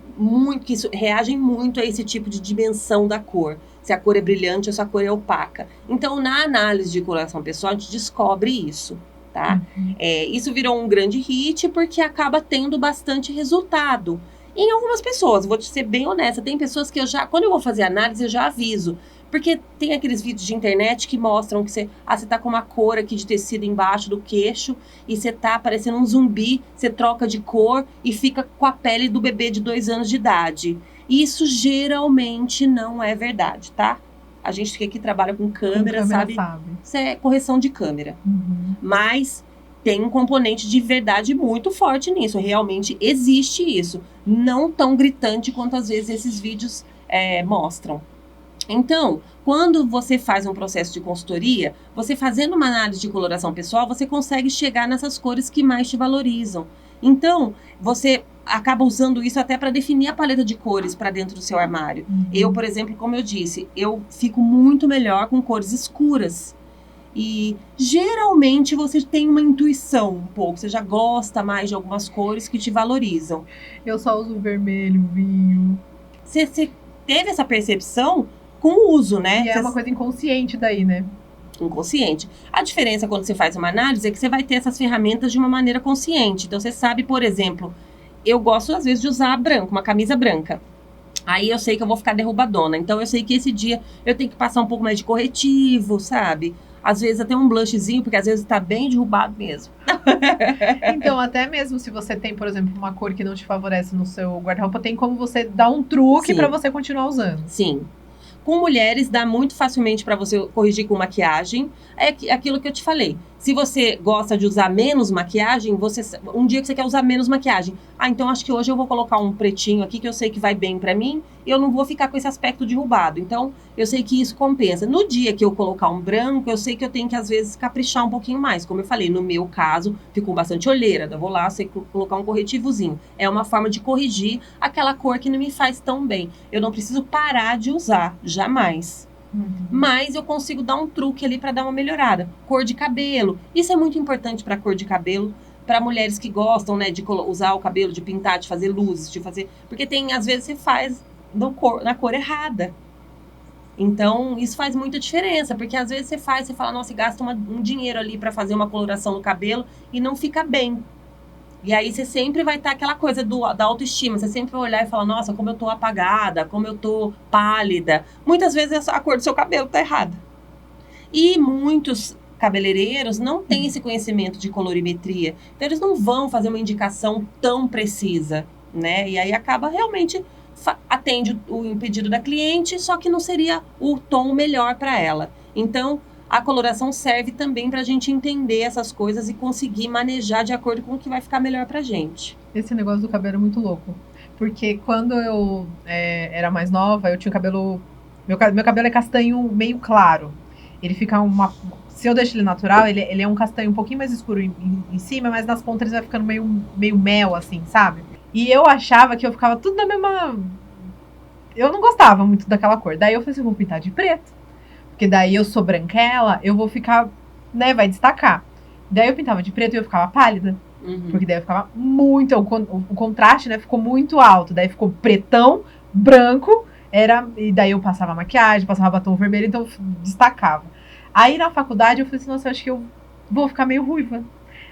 que reagem muito a esse tipo de dimensão da cor. Se a cor é brilhante ou se a cor é opaca. Então, na análise de coloração pessoal, a gente descobre isso, tá? Isso virou um grande hit porque acaba tendo bastante resultado. Em algumas pessoas, vou te ser bem honesta, tem pessoas que quando eu vou fazer análise, eu já aviso. Porque tem aqueles vídeos de internet que mostram que você tá com uma cor aqui de tecido embaixo do queixo e você tá parecendo um zumbi, você troca de cor e fica com a pele do bebê de 2 anos de idade. Isso geralmente não é verdade, tá? A gente que aqui trabalha com câmera, sabe? Isso é correção de câmera. Mas tem um componente de verdade muito forte nisso. Realmente existe isso. Não tão gritante quanto às vezes esses vídeos mostram. Então, quando você faz um processo de consultoria, você fazendo uma análise de coloração pessoal, você consegue chegar nessas cores que mais te valorizam. Então, você acaba usando isso até para definir a paleta de cores para dentro do seu armário. Eu, por exemplo, como eu disse, eu fico muito melhor com cores escuras. E geralmente você tem uma intuição um pouco, você já gosta mais de algumas cores que te valorizam. Eu só uso vermelho, vinho. Você teve essa percepção com o uso, né? E é uma coisa inconsciente daí, né? Inconsciente. A diferença quando você faz uma análise é que você vai ter essas ferramentas de uma maneira consciente. Então você sabe, por exemplo, eu gosto às vezes de usar branco, uma camisa branca. Aí eu sei que eu vou ficar derrubadona. Então eu sei que esse dia eu tenho que passar um pouco mais de corretivo, sabe? Às vezes até um blushzinho, porque às vezes tá bem derrubado mesmo. Então, até mesmo se você tem, por exemplo, uma cor que não te favorece no seu guarda-roupa, tem como você dar um truque para você continuar usando. Sim. Com mulheres, dá muito facilmente para você corrigir com maquiagem. É aquilo que eu te falei. Se você gosta de usar menos maquiagem, um dia que você quer usar menos maquiagem. Então acho que hoje eu vou colocar um pretinho aqui que eu sei que vai bem para mim. E eu não vou ficar com esse aspecto derrubado. Então eu sei que isso compensa. No dia que eu colocar um branco, eu sei que eu tenho que às vezes caprichar um pouquinho mais. Como eu falei, no meu caso, ficou bastante olheira. Eu vou lá, sei colocar um corretivozinho. É uma forma de corrigir aquela cor que não me faz tão bem. Eu não preciso parar de usar, jamais. Mas eu consigo dar um truque ali para dar uma melhorada. Cor de cabelo. Isso é muito importante para cor de cabelo. Para mulheres que gostam, né, de usar o cabelo, de pintar, de fazer luzes, de fazer... Porque às vezes você faz na cor errada. Então, isso faz muita diferença. Porque às vezes você fala, nossa, e gasta um dinheiro ali para fazer uma coloração no cabelo e não fica bem. E aí você sempre vai estar aquela coisa da autoestima. Você sempre vai olhar e falar, nossa, como eu tô apagada, como eu tô pálida. Muitas vezes a cor do seu cabelo tá errada. E muitos cabeleireiros não têm esse conhecimento de colorimetria. Então eles não vão fazer uma indicação tão precisa, né? E aí acaba realmente atende o pedido da cliente, só que não seria o tom melhor para ela. Então a coloração serve também para a gente entender essas coisas e conseguir manejar de acordo com o que vai ficar melhor pra gente. Esse negócio do cabelo é muito louco. Porque quando eu era mais nova, eu tinha o cabelo... Meu cabelo é castanho meio claro. Ele fica se eu deixo ele natural, ele é um castanho um pouquinho mais escuro em cima, mas nas pontas ele vai ficando meio mel, assim, sabe? E eu achava que eu ficava tudo na mesma... Eu não gostava muito daquela cor. Daí eu falei assim, vou pintar de preto. Porque daí eu sou branquela, eu vou ficar, né, vai destacar. Daí eu pintava de preto e eu ficava pálida. Porque daí eu ficava muito, o contraste, né, ficou muito alto. Daí ficou pretão, branco, e daí eu passava maquiagem, passava batom vermelho, então destacava. Aí na faculdade eu falei assim, nossa, eu acho que eu vou ficar meio ruiva.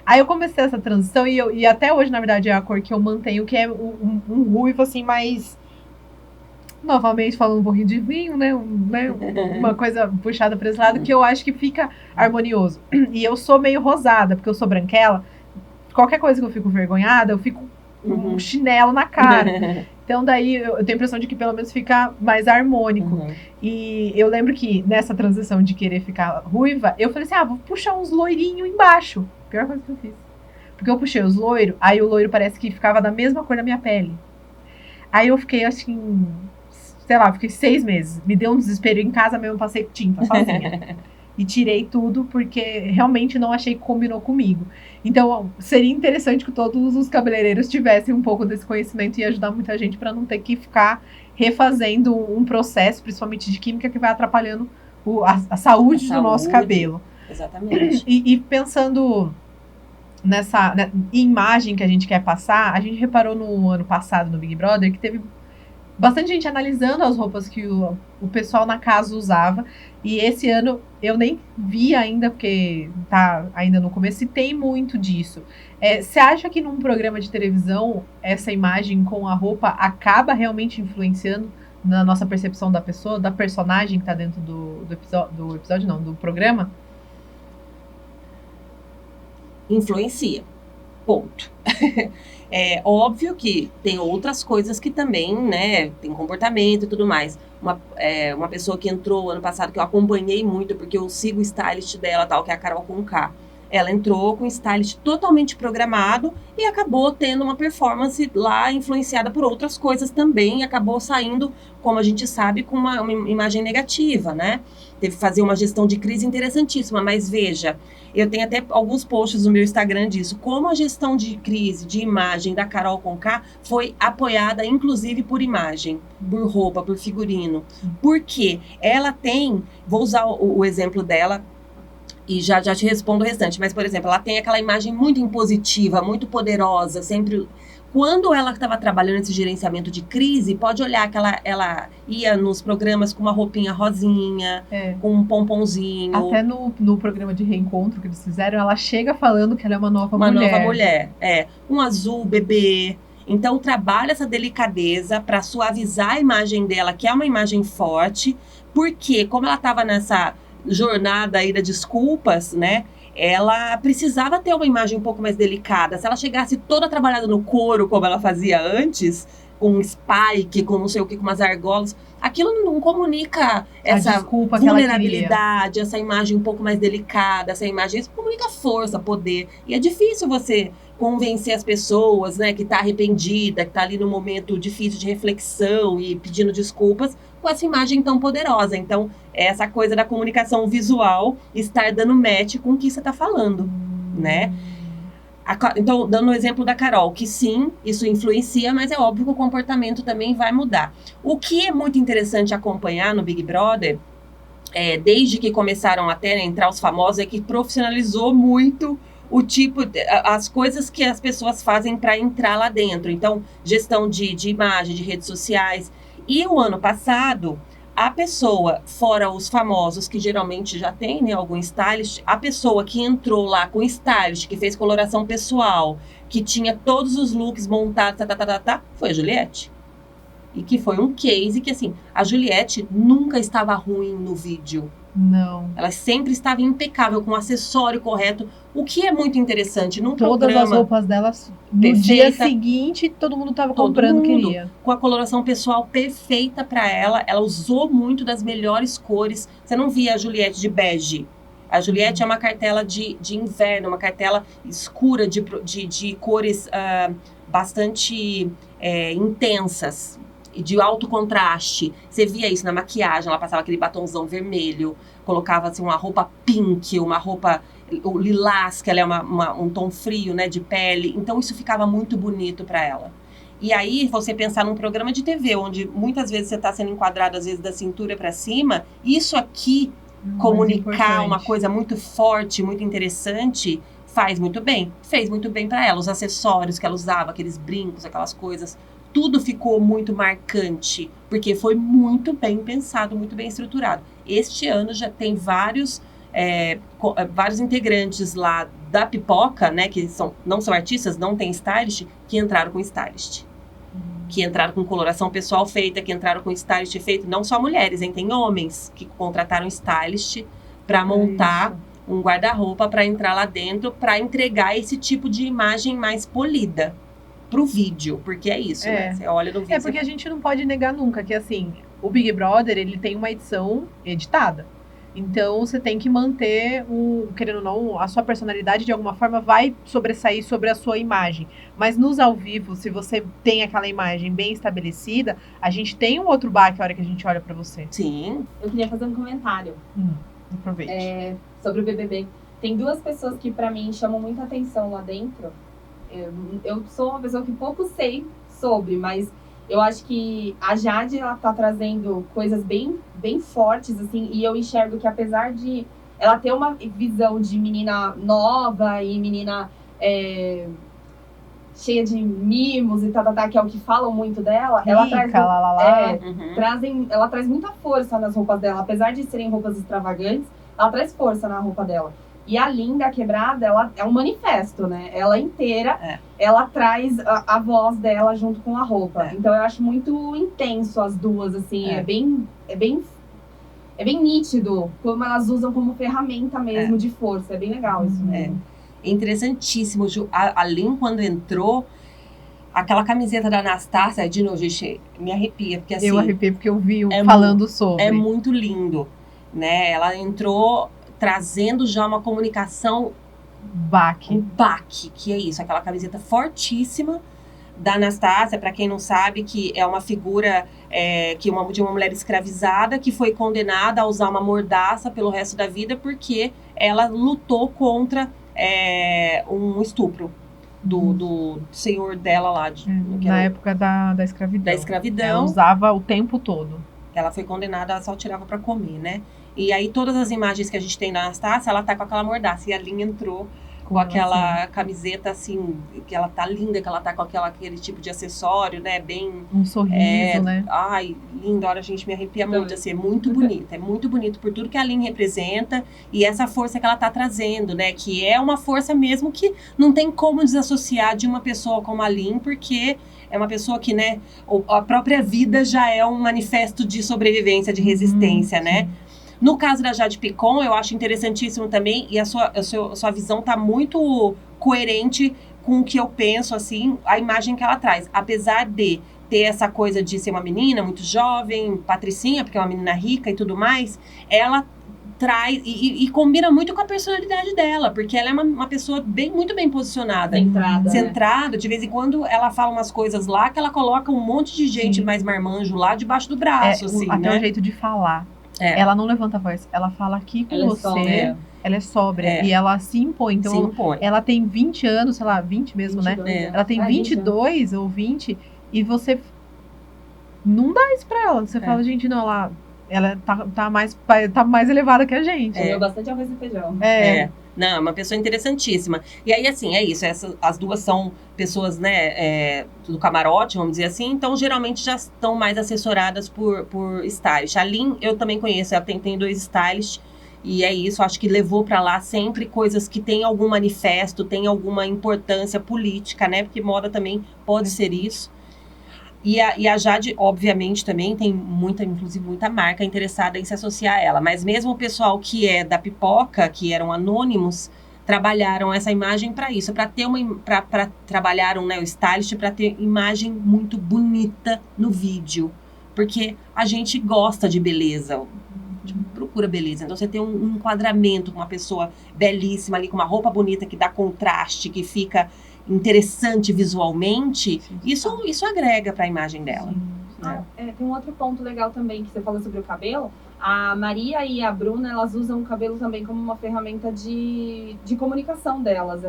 Aí eu comecei essa transição e até hoje, na verdade, é a cor que eu mantenho, que é um ruivo, assim, mais... Novamente falando um pouquinho de vinho, né? Uma coisa puxada para esse lado que eu acho que fica harmonioso. E eu sou meio rosada, porque eu sou branquela. Qualquer coisa que eu fico vergonhada, eu fico com um chinelo na cara. Então daí eu tenho a impressão de que pelo menos fica mais harmônico. E eu lembro que nessa transição de querer ficar ruiva, eu falei assim, vou puxar uns loirinhos embaixo. Pior coisa que eu fiz. Porque eu puxei os loiros, aí o loiro parece que ficava da mesma cor da minha pele. Aí eu fiquei assim... Sei lá, fiquei 6 meses. Me deu um desespero. Em casa mesmo, passei tinta sozinha. E tirei tudo porque realmente não achei que combinou comigo. Então, seria interessante que todos os cabeleireiros tivessem um pouco desse conhecimento e ajudar muita gente para não ter que ficar refazendo um processo, principalmente de química, que vai atrapalhando a saúde do nosso cabelo. Exatamente. E pensando nessa imagem que a gente quer passar, a gente reparou no ano passado, no Big Brother, que teve bastante gente analisando as roupas que o pessoal na casa usava. E esse ano eu nem vi ainda, porque tá ainda no começo, e tem muito disso. Você acha que num programa de televisão, essa imagem com a roupa acaba realmente influenciando na nossa percepção da pessoa, da personagem que tá dentro do programa? Influencia. Ponto. É óbvio que tem outras coisas que também, né, tem comportamento e tudo mais. Uma pessoa que entrou ano passado, que eu acompanhei muito, porque eu sigo o stylist dela, tal, que é a Carol Conká. Ela entrou com o stylist totalmente programado e acabou tendo uma performance lá influenciada por outras coisas também. E acabou saindo, como a gente sabe, com uma imagem negativa, né? Teve que fazer uma gestão de crise interessantíssima. Mas veja, eu tenho até alguns posts no meu Instagram disso. Como a gestão de crise, de imagem da Carol Conká foi apoiada, inclusive, por imagem, por roupa, por figurino. Porque ela tem, vou usar o exemplo dela, e já te respondo o restante. Mas, por exemplo, ela tem aquela imagem muito impositiva, muito poderosa, sempre... Quando ela estava trabalhando esse gerenciamento de crise, pode olhar que ela ia nos programas com uma roupinha rosinha, com um pomponzinho. Até no programa de reencontro que eles fizeram, ela chega falando que ela é uma nova mulher. Uma nova mulher, um azul bebê. Então, trabalha essa delicadeza para suavizar a imagem dela, que é uma imagem forte, porque como ela estava nessa jornada aí das desculpas, né? Ela precisava ter uma imagem um pouco mais delicada. Se ela chegasse toda trabalhada no couro, como ela fazia antes, com um spike, com não sei o que, com umas argolas, aquilo não comunica essa vulnerabilidade, essa imagem um pouco mais delicada, essa imagem, isso comunica força, poder. E é difícil você convencer as pessoas, né, que tá arrependida, que tá ali num momento difícil de reflexão e pedindo desculpas, com essa imagem tão poderosa. Então, essa coisa da comunicação visual estar dando match com o que você tá falando, né? Então, dando o exemplo da Carol, que sim, isso influencia, mas é óbvio que o comportamento também vai mudar. O que é muito interessante acompanhar no Big Brother, desde que começaram até a entrar os famosos, é que profissionalizou muito o tipo, as coisas que as pessoas fazem para entrar lá dentro. Então, gestão de imagem, de redes sociais. E o ano passado, a pessoa, fora os famosos, que geralmente já tem, né, algum stylist, a pessoa que entrou lá com stylist, que fez coloração pessoal, que tinha todos os looks montados, foi a Juliette. E que foi um case que, assim, a Juliette nunca estava ruim no vídeo. Não. Ela sempre estava impecável, com o acessório correto, o que é muito interessante. Num Todas programa, as roupas dela, no perfeita, dia seguinte, todo mundo estava comprando, queria. Com a coloração pessoal perfeita para ela. Ela usou muito das melhores cores. Você não via a Juliette de bege. A Juliette é uma cartela de inverno, uma cartela escura de cores bastante intensas, de alto contraste. Você via isso na maquiagem, ela passava aquele batonzão vermelho, colocava assim, uma roupa pink, uma roupa o lilás, que ela é um tom frio, né, de pele. Então isso ficava muito bonito para ela. E aí você pensar num programa de TV, onde muitas vezes você está sendo enquadrado, às vezes, da cintura para cima, isso aqui, comunicar uma coisa muito forte, muito interessante, faz muito bem. Fez muito bem para ela. Os acessórios que ela usava, aqueles brincos, aquelas coisas, tudo ficou muito marcante, porque foi muito bem pensado, muito bem estruturado. Este ano já tem vários integrantes lá da Pipoca, né, que não são artistas, não tem stylist, que entraram com stylist. Que entraram com coloração pessoal feita, que entraram com stylist feito, não só mulheres, hein, tem homens que contrataram stylist para montar um guarda-roupa para entrar lá dentro, para entregar esse tipo de imagem mais polida pro vídeo, porque é isso, né? Você olha no vídeo. Porque a gente não pode negar nunca que, assim, o Big Brother, ele tem uma edição editada. Então, você tem que manter, querendo ou não, a sua personalidade, de alguma forma, vai sobressair sobre a sua imagem. Mas nos ao vivo, se você tem aquela imagem bem estabelecida, a gente tem um outro baque a hora que a gente olha pra você. Sim. Eu queria fazer um comentário. Aproveite. Sobre o BBB. Tem duas pessoas que, pra mim, chamam muita atenção lá dentro. Eu sou uma pessoa que pouco sei sobre, mas eu acho que a Jade, ela tá trazendo coisas bem, bem fortes, assim, e eu enxergo que, apesar de ela ter uma visão de menina nova e menina cheia de mimos e que é o que falam muito dela, ela traz muita força nas roupas dela, apesar de serem roupas extravagantes, ela traz força na roupa dela. E a Linda Quebrada, ela é um manifesto, né? Ela inteira, ela traz a voz dela junto com a roupa. Então eu acho muito intenso as duas, assim, é bem nítido como elas usam como ferramenta mesmo de força. É bem legal isso mesmo. É interessantíssimo, Ju. A Lin, quando entrou, aquela camiseta da Anastácia, de novo, gente, me arrepia, porque assim... Eu arrepio porque eu vi falando sobre. É muito lindo, né? Ela entrou trazendo já uma comunicação baque. Um baque, que é isso, aquela camiseta fortíssima da Anastácia, para quem não sabe, que é uma figura de uma mulher escravizada que foi condenada a usar uma mordaça pelo resto da vida porque ela lutou contra um estupro do senhor dela lá. Na época da escravidão. Da escravidão. Ela usava o tempo todo. Ela foi condenada, ela só tirava para comer, né? E aí todas as imagens que a gente tem da Anastácia, ela tá com aquela mordaça. E a Lin entrou com aquela camiseta, assim, que ela tá linda, que ela tá com aquele tipo de acessório, né, bem... Um sorriso, né? Ai, linda, olha, a gente me arrepia muito, assim, é muito bonito por tudo que a Lin representa e essa força que ela tá trazendo, né, que é uma força mesmo que não tem como desassociar de uma pessoa como a Lin, porque é uma pessoa que, né, a própria vida já é um manifesto de sobrevivência, de resistência, né? No caso da Jade Picon, eu acho interessantíssimo também, e a sua visão tá muito coerente com o que eu penso, assim, a imagem que ela traz. Apesar de ter essa coisa de ser uma menina muito jovem, patricinha, porque é uma menina rica e tudo mais, ela traz e combina muito com a personalidade dela, porque ela é uma pessoa muito bem posicionada. Centrada, né? De vez em quando ela fala umas coisas lá que ela coloca um monte de gente mais marmanjo lá debaixo do braço, assim, até né? o jeito de falar. Ela não levanta a voz, ela fala aqui com você, ela é sóbria e ela se impõe. Então, ela tem 20 anos, sei lá, 20 mesmo, 22, né? Ela tem 22 ou 20 e você não dá isso pra ela. Você fala, gente, não, ela tá mais elevada que a gente. Comeu bastante arroz e feijão. Não, é uma pessoa interessantíssima. E aí, assim, é isso. As duas são pessoas, né, do camarote, vamos dizer assim. Então, geralmente, já estão mais assessoradas por stylist. A Lin, eu também conheço. Ela tem 2 stylists. E é isso. Acho que levou pra lá sempre coisas que tem algum manifesto, tem alguma importância política, né? Porque moda também pode ser isso. E a Jade, obviamente, também tem inclusive muita marca interessada em se associar a ela. Mas mesmo o pessoal que é da pipoca, que eram anônimos, trabalharam essa imagem para isso, para ter trabalharam, né, o stylist para ter imagem muito bonita no vídeo. Porque a gente gosta de beleza, procura beleza. Então você tem um enquadramento com uma pessoa belíssima ali, com uma roupa bonita que dá contraste, que fica interessante visualmente, isso agrega para a imagem dela. Tem um outro ponto legal também que você falou sobre o cabelo. A Maria e a Bruna, elas usam o cabelo também como uma ferramenta de comunicação delas.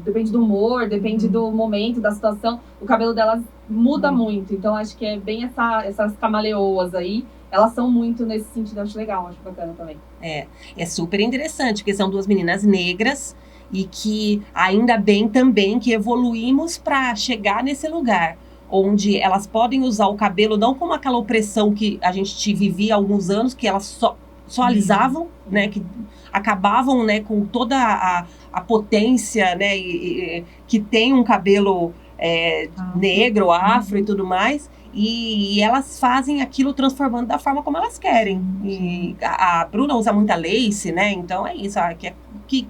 Depende do humor, depende do momento, da situação. O cabelo delas muda muito. Então acho que é bem essas camaleoas aí. Elas são muito nesse sentido, acho legal, acho bacana também. É super interessante, porque são 2 meninas negras e que ainda bem também que evoluímos para chegar nesse lugar, onde elas podem usar o cabelo não como aquela opressão que a gente vivia há alguns anos, que elas só alisavam, né, que acabavam, né, com toda a potência, né, que tem um cabelo negro, afro e tudo mais. E elas fazem aquilo transformando da forma como elas querem. E a Bruna usa muita lace, né? Então é isso.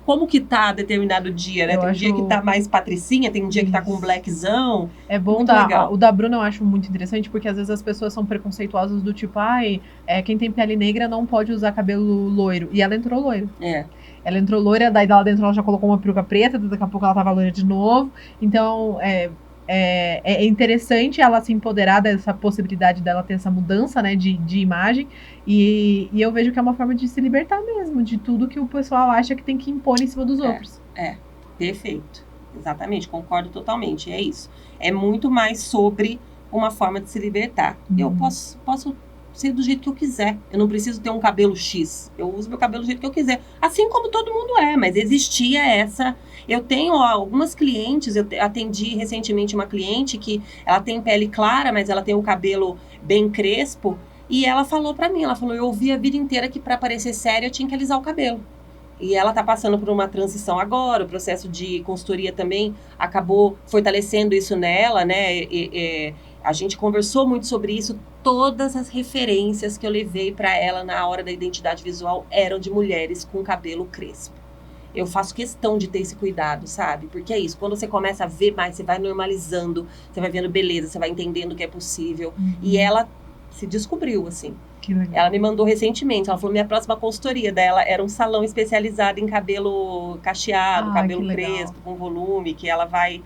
Como que tá determinado dia, né? Tem um dia que tá mais patricinha, tem um dia que tá com um blackzão. É bom o da Bruna eu acho muito interessante, porque às vezes as pessoas são preconceituosas do tipo, quem tem pele negra não pode usar cabelo loiro. E ela entrou loiro. Ela entrou loira, daí lá dentro ela já colocou uma peruca preta, daqui a pouco ela tava loira de novo. Então, é interessante ela se empoderar dessa possibilidade dela ter essa mudança, né, de imagem. E eu vejo que é uma forma de se libertar mesmo de tudo que o pessoal acha que tem que impor em cima dos outros. Perfeito. Exatamente, concordo totalmente. É isso. É muito mais sobre uma forma de se libertar. Eu posso ser do jeito que eu quiser. Eu não preciso ter um cabelo X. Eu uso meu cabelo do jeito que eu quiser. Assim como todo mundo mas existia essa... Eu tenho algumas clientes, eu atendi recentemente uma cliente que ela tem pele clara, mas ela tem o cabelo bem crespo, e ela falou pra mim, eu ouvi a vida inteira que pra parecer séria eu tinha que alisar o cabelo. E ela tá passando por uma transição agora, o processo de consultoria também acabou fortalecendo isso nela, né? A gente conversou muito sobre isso, todas as referências que eu levei pra ela na hora da identidade visual eram de mulheres com cabelo crespo. Eu faço questão de ter esse cuidado, sabe? Porque é isso, quando você começa a ver mais, você vai normalizando, você vai vendo beleza, você vai entendendo que é possível. E ela se descobriu, assim. Que legal. Ela me mandou recentemente, ela falou, minha próxima consultoria dela era um salão especializado em cabelo cacheado, cabelo crespo, com volume, que ela vai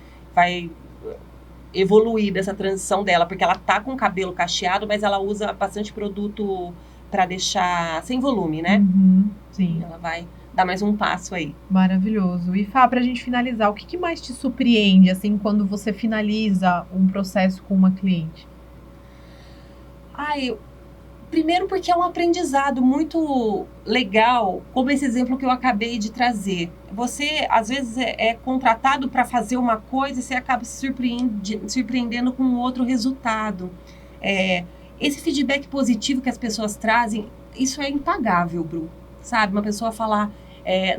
evoluir dessa transição dela, porque ela tá com cabelo cacheado, mas ela usa bastante produto para deixar sem volume, né? Uhum, sim. Ela vai dar mais um passo aí. Maravilhoso. E Fá, pra gente finalizar, o que mais te surpreende, assim, quando você finaliza um processo com uma cliente? Primeiro porque é um aprendizado muito legal, como esse exemplo que eu acabei de trazer. Você, às vezes, é contratado para fazer uma coisa e você acaba se surpreendendo com outro resultado. Esse feedback positivo que as pessoas trazem, isso é impagável, Bru. Sabe? Uma pessoa falar,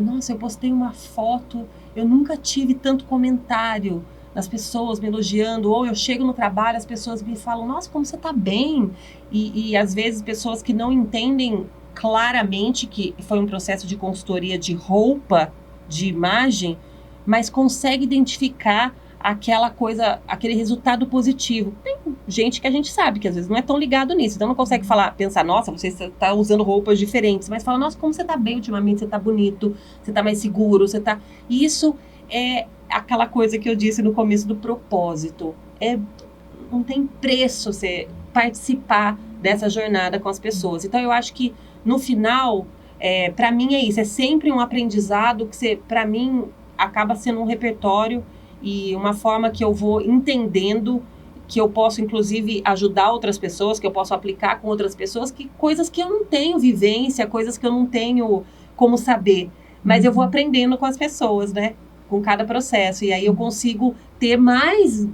nossa, eu postei uma foto, eu nunca tive tanto comentário das pessoas me elogiando, ou eu chego no trabalho, as pessoas me falam, nossa, como você tá bem? E às vezes pessoas que não entendem claramente que foi um processo de consultoria de roupa, de imagem, mas consegue identificar aquela coisa, aquele resultado positivo. Tem gente que a gente sabe que às vezes não é tão ligado nisso, então não consegue pensar, nossa, você está usando roupas diferentes, mas fala, nossa, como você tá bem ultimamente, você tá bonito, você tá mais seguro, você tá... E isso é aquela coisa que eu disse no começo do propósito. Não tem preço você participar dessa jornada com as pessoas. Então, eu acho que, no final, para mim é isso. É sempre um aprendizado que, para mim, acaba sendo um repertório e uma forma que eu vou entendendo, que eu posso, inclusive, ajudar outras pessoas, que eu posso aplicar com outras pessoas, coisas que eu não tenho vivência, coisas que eu não tenho como saber. Mas eu vou aprendendo com as pessoas, né? Com cada processo, e aí eu consigo ter mais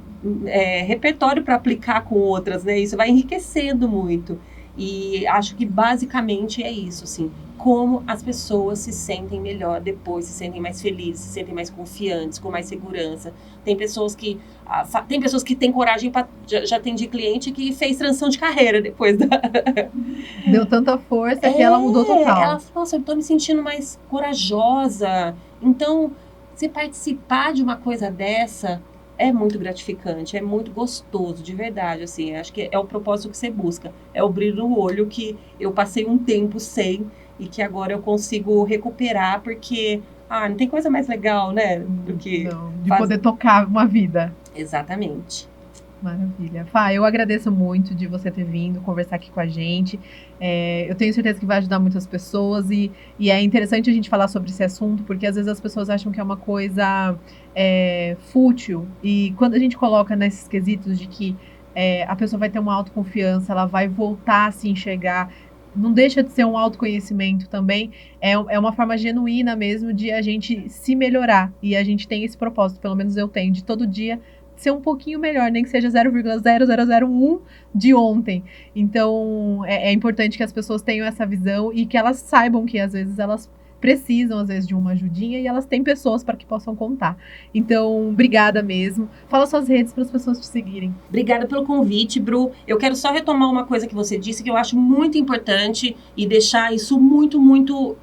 repertório para aplicar com outras, né? Isso vai enriquecendo muito. E acho que basicamente é isso, assim, como as pessoas se sentem melhor depois, se sentem mais felizes, se sentem mais confiantes, com mais segurança. Tem pessoas que têm coragem para... Já atendi cliente que fez transição de carreira depois da... Deu tanta força que ela mudou total. Ela falou, nossa, eu tô me sentindo mais corajosa. Então, você participar de uma coisa dessa é muito gratificante, é muito gostoso, de verdade, assim, acho que é o propósito que você busca, é o brilho no olho que eu passei um tempo sem e que agora eu consigo recuperar, porque, não tem coisa mais legal, né, do que... Não, de poder tocar uma vida. Exatamente. Maravilha. Fá, eu agradeço muito de você ter vindo conversar aqui com a gente. Eu tenho certeza que vai ajudar muitas pessoas e é interessante a gente falar sobre esse assunto, porque às vezes as pessoas acham que é uma coisa fútil. E quando a gente coloca nesses quesitos de que a pessoa vai ter uma autoconfiança, ela vai voltar a se enxergar, não deixa de ser um autoconhecimento também, é uma forma genuína mesmo de a gente se melhorar. E a gente tem esse propósito, pelo menos eu tenho, de todo dia ser um pouquinho melhor, nem que seja 0,0001 de ontem. Então, é importante que as pessoas tenham essa visão e que elas saibam que, às vezes, elas precisam, às vezes, de uma ajudinha e elas têm pessoas para que possam contar. Então, obrigada mesmo. Fala suas redes para as pessoas te seguirem. Obrigada pelo convite, Bru. Eu quero só retomar uma coisa que você disse que eu acho muito importante e deixar isso muito, muito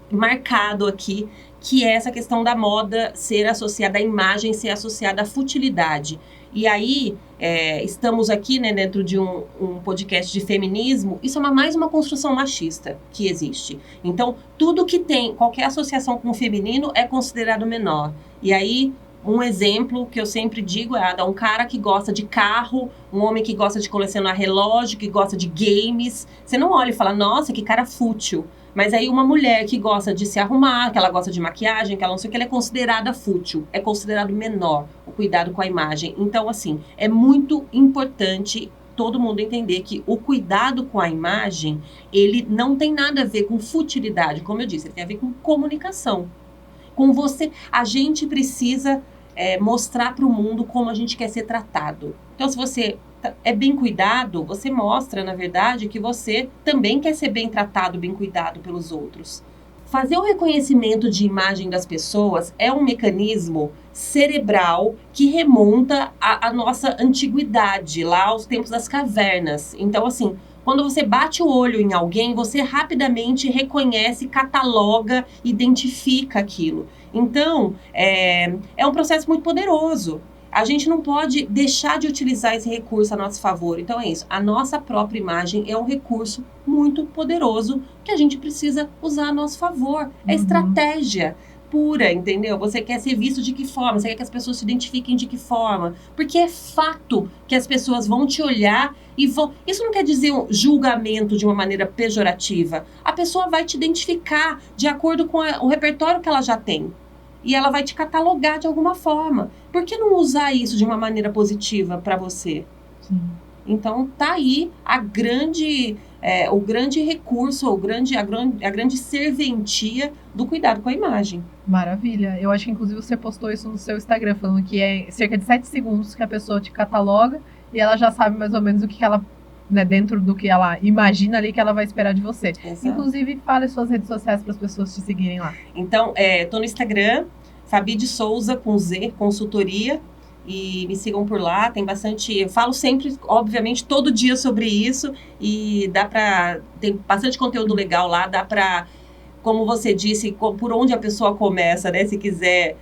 marcado aqui, que é essa questão da moda ser associada à imagem, ser associada à futilidade. E aí, estamos aqui, né, dentro de um podcast de feminismo, isso é mais uma construção machista que existe. Então, tudo que tem, qualquer associação com o feminino é considerado menor. E aí, um exemplo que eu sempre digo é um cara que gosta de carro, um homem que gosta de colecionar relógio, que gosta de games. Você não olha e fala, nossa, que cara fútil. Mas aí uma mulher que gosta de se arrumar, que ela gosta de maquiagem, que ela não sei o que, ela é considerada fútil, é considerado menor o cuidado com a imagem. Então, assim, é muito importante todo mundo entender que o cuidado com a imagem, ele não tem nada a ver com futilidade, como eu disse, ele tem a ver com comunicação. Com você, a gente precisa mostrar para o mundo como a gente quer ser tratado. Então, se você é bem cuidado, você mostra, na verdade, que você também quer ser bem tratado, bem cuidado pelos outros. Fazer o reconhecimento de imagem das pessoas é um mecanismo cerebral que remonta à nossa antiguidade, lá aos tempos das cavernas. Então, assim, quando você bate o olho em alguém, você rapidamente reconhece, cataloga, identifica aquilo. Então, é um processo muito poderoso. a gente não pode deixar de utilizar esse recurso a nosso favor. Então é isso, a nossa própria imagem é um recurso muito poderoso que a gente precisa usar a nosso favor. É estratégia pura, entendeu? Você quer ser visto de que forma? Você quer que as pessoas se identifiquem de que forma? Porque é fato que as pessoas vão te olhar e vão... Isso não quer dizer um julgamento de uma maneira pejorativa. A pessoa vai te identificar de acordo com o repertório que ela já tem. E ela vai te catalogar de alguma forma. Por que não usar isso de uma maneira positiva para você? Sim. Então, tá aí o grande recurso, a grande serventia do cuidado com a imagem. Maravilha. Eu acho que, inclusive, você postou isso no seu Instagram, falando que é cerca de 7 segundos que a pessoa te cataloga e ela já sabe mais ou menos o que ela, né, dentro do que ela imagina ali que ela vai esperar de você. Exato. Inclusive, fale suas redes sociais para as pessoas te seguirem lá. Então, tô no Instagram, Fabi de Souza, com Z, consultoria, e me sigam por lá, tem bastante... Eu falo sempre, obviamente, todo dia sobre isso, e tem bastante conteúdo legal lá, dá pra, como você disse, por onde a pessoa começa, né? Se quiser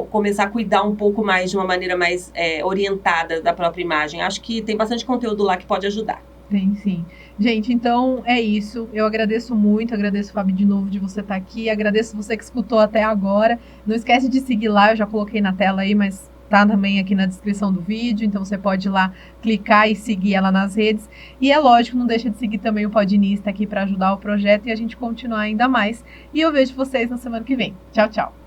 começar a cuidar um pouco mais, de uma maneira mais orientada da própria imagem. Acho que tem bastante conteúdo lá que pode ajudar. Tem sim. Gente, então é isso. Eu agradeço muito, agradeço, Fabi, de novo de você estar aqui. Agradeço você que escutou até agora. Não esquece de seguir lá, eu já coloquei na tela aí, mas tá também aqui na descrição do vídeo. Então você pode ir lá clicar e seguir ela nas redes. E é lógico, não deixa de seguir também o Podinista aqui para ajudar o projeto e a gente continuar ainda mais. E eu vejo vocês na semana que vem. Tchau, tchau.